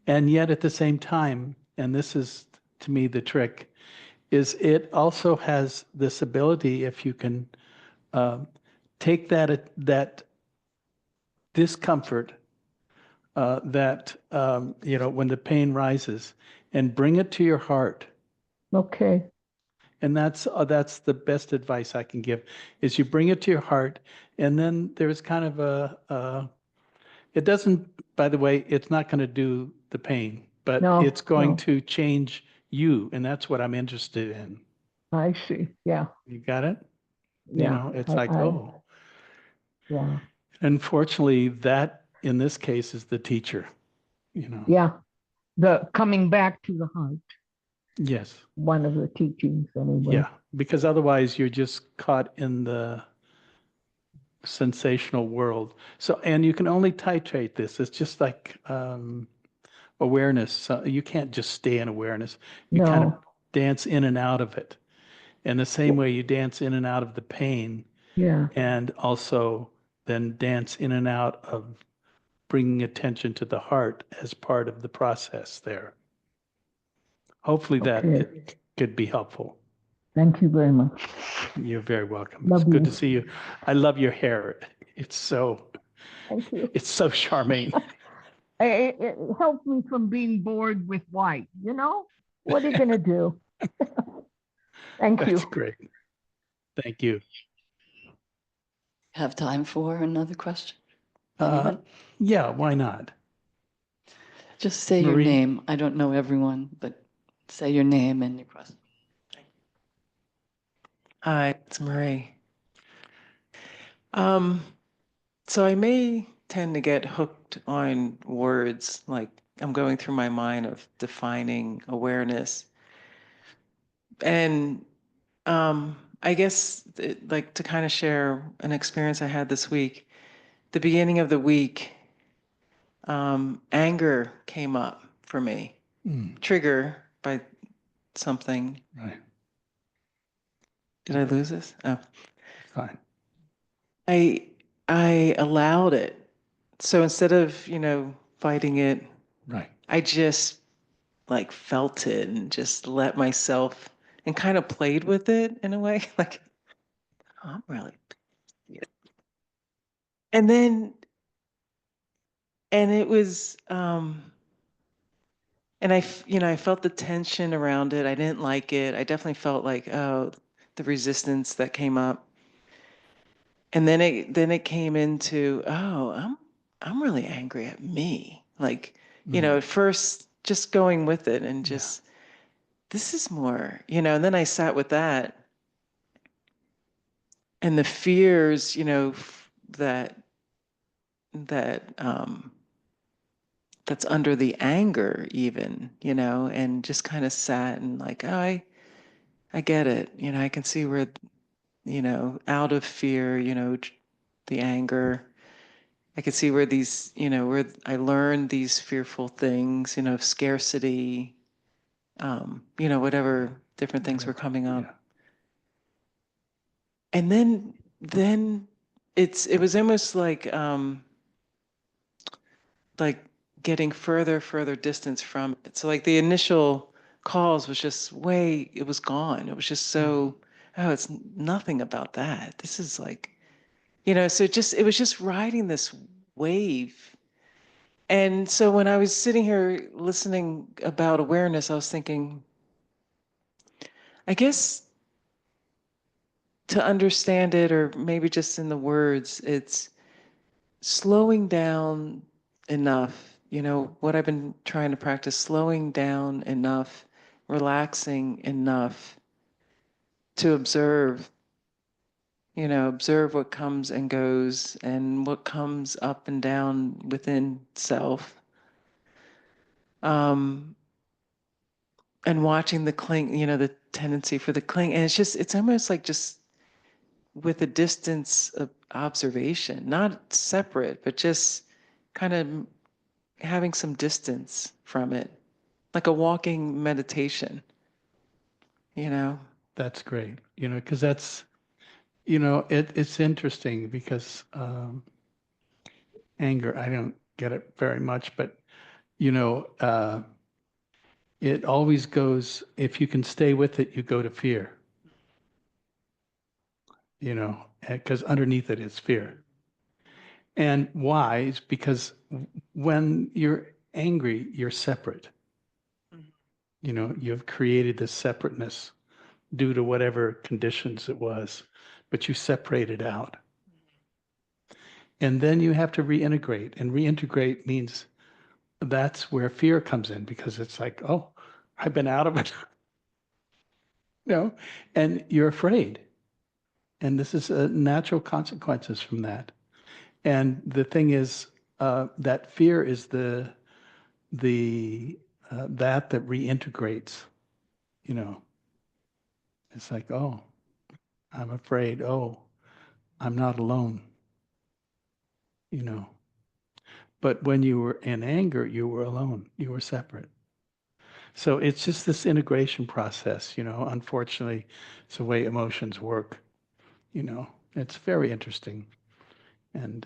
And yet at the same time, and this is to me the trick, is it also has this ability, if you can take that discomfort, that when the pain rises, and bring it to your heart. Okay. And that's the best advice I can give, is you bring it to your heart, and then there's kind of it doesn't, by the way, it's not going to do the pain, but No, it's going no. to change you, and that's what I'm interested in. I see. Yeah. You got it? Yeah. It's like, oh, yeah. unfortunately, that in this case is the teacher, Yeah. The coming back to the heart, Yes. one of the teachings anyway. Yeah, because otherwise you're just caught in the sensational world. So, and you can only titrate this. It's just like awareness. So you can't just stay in awareness. You kind of No. dance in and out of it. And the same way you dance in and out of the pain, Yeah. and also then dance in and out of bringing attention to the heart as part of the process there. Hopefully that Okay. it could be helpful. Thank you very much. You're very welcome. Love It's good you. to see you. I love your hair. Thank you. It's so charming. It helps me from being bored with white, you know? What are you going to do? Thank you. That's great. Thank you. Have time for another question? Uh, Anyone? yeah, why not? Just say your Marie? name. I don't know everyone, but say your name and your question. Hi, it's Marie. So I may tend to get hooked on words, like I'm going through my mind of defining awareness. And I guess like to kind of share an experience I had this week. The beginning of the week, anger came up for me, trigger by something. Right. Did I lose this? Oh. Fine. I allowed it. So instead of, fighting it, Right. I just like felt it and just let myself and kind of played with it in a way. Like, oh, I'm really. And then, and it was, and I felt the tension around it. I didn't like it. I definitely felt like, oh, the resistance that came up. And then it came into, oh, I'm really angry at me. Like, at first just going with it and just, this is more, and then I sat with that and the fears, that that that's under the anger even, and just kind of sat and like, oh, I get it. I can see where, out of fear, the anger. I could see where these, where I learned these fearful things, of scarcity, whatever different things were coming up. Yeah. And then it was almost like getting further distance from it. So like the initial calls was just it was gone. It was just so, oh, it's nothing about that. This is like, so it was just riding this wave. And so when I was sitting here listening about awareness, I was thinking, I guess to understand it, or maybe just in the words, it's slowing down enough, what I've been trying to practice, slowing down enough, relaxing enough to observe, observe what comes and goes and what comes up and down within self. And watching the cling, the tendency for the cling. And it's almost like just with a distance of observation, not separate, but just kind of having some distance from it, like a walking meditation, That's great. Because that's, it's interesting because anger, I don't get it very much, but, it always goes, if you can stay with it, you go to fear, because underneath it is fear. And why? Is because when you're angry, you're separate. You've created this separateness due to whatever conditions it was, but you separate it out. And then you have to reintegrate. And reintegrate means that's where fear comes in because it's like, oh, I've been out of it. And you're afraid. And this is natural consequences from that. And the thing is, that fear is the that reintegrates. It's like, oh, I'm afraid. Oh, I'm not alone. But when you were in anger, you were alone. You were separate. So it's just this integration process. Unfortunately, it's the way emotions work. It's very interesting, and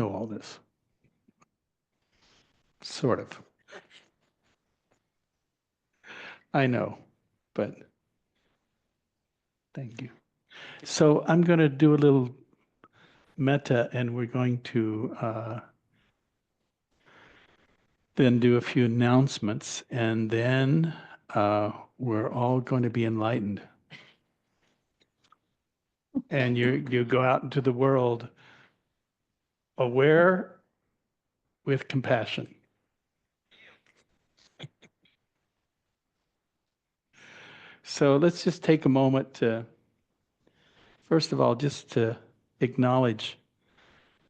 all this, sort of. I know, but thank you. So I'm going to do a little metta, and we're going to then do a few announcements, and then we're all going to be enlightened. and you go out into the world aware with compassion. So let's just take a moment to, first of all, just to acknowledge.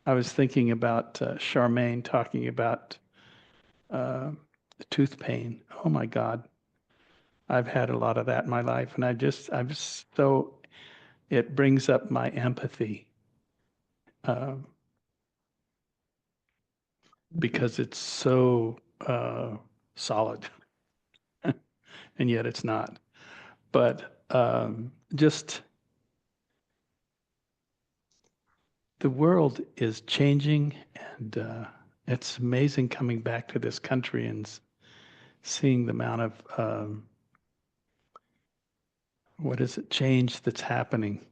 I was thinking about Charmaine talking about tooth pain. Oh my God, I've had a lot of that in my life, and I'm so, it brings up my empathy because it's so solid, and yet it's not. But just the world is changing, and it's amazing coming back to this country and seeing the amount of what is it, change that's happening,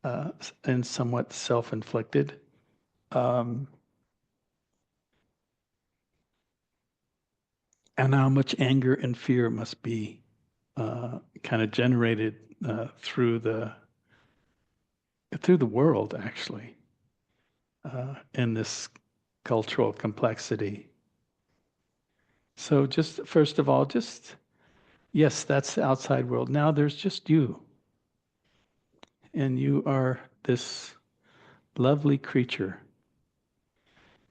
and somewhat self-inflicted. Um, and how much anger and fear must be kind of generated through the world, actually, in this cultural complexity. So just first of all, just, yes, that's the outside world. Now there's just you. And you are this lovely creature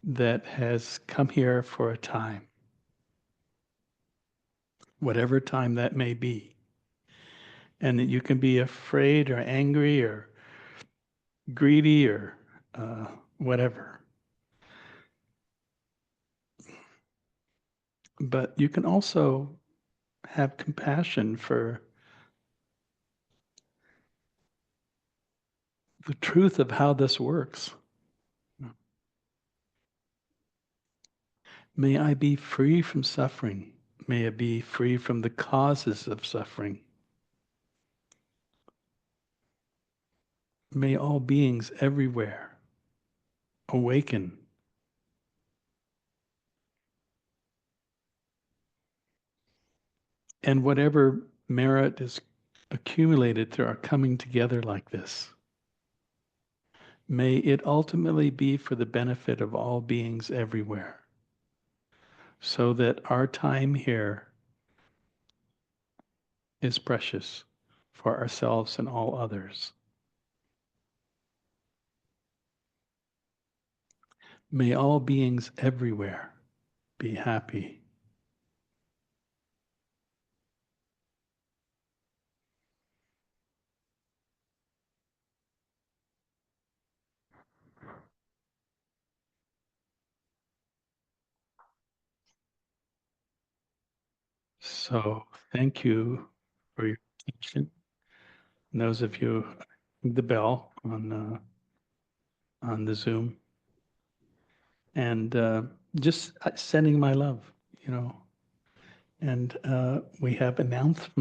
that has come here for a time, whatever time that may be. And that you can be afraid or angry or greedy or whatever. But you can also have compassion for the truth of how this works. May I be free from suffering. May I be free from the causes of suffering. May all beings everywhere awaken. And whatever merit is accumulated through our coming together like this, may it ultimately be for the benefit of all beings everywhere, so that our time here is precious for ourselves and all others. May all beings everywhere be happy. So thank you for your attention. And those of you, the bell on the Zoom, and just sending my love, you know. And we have announcements.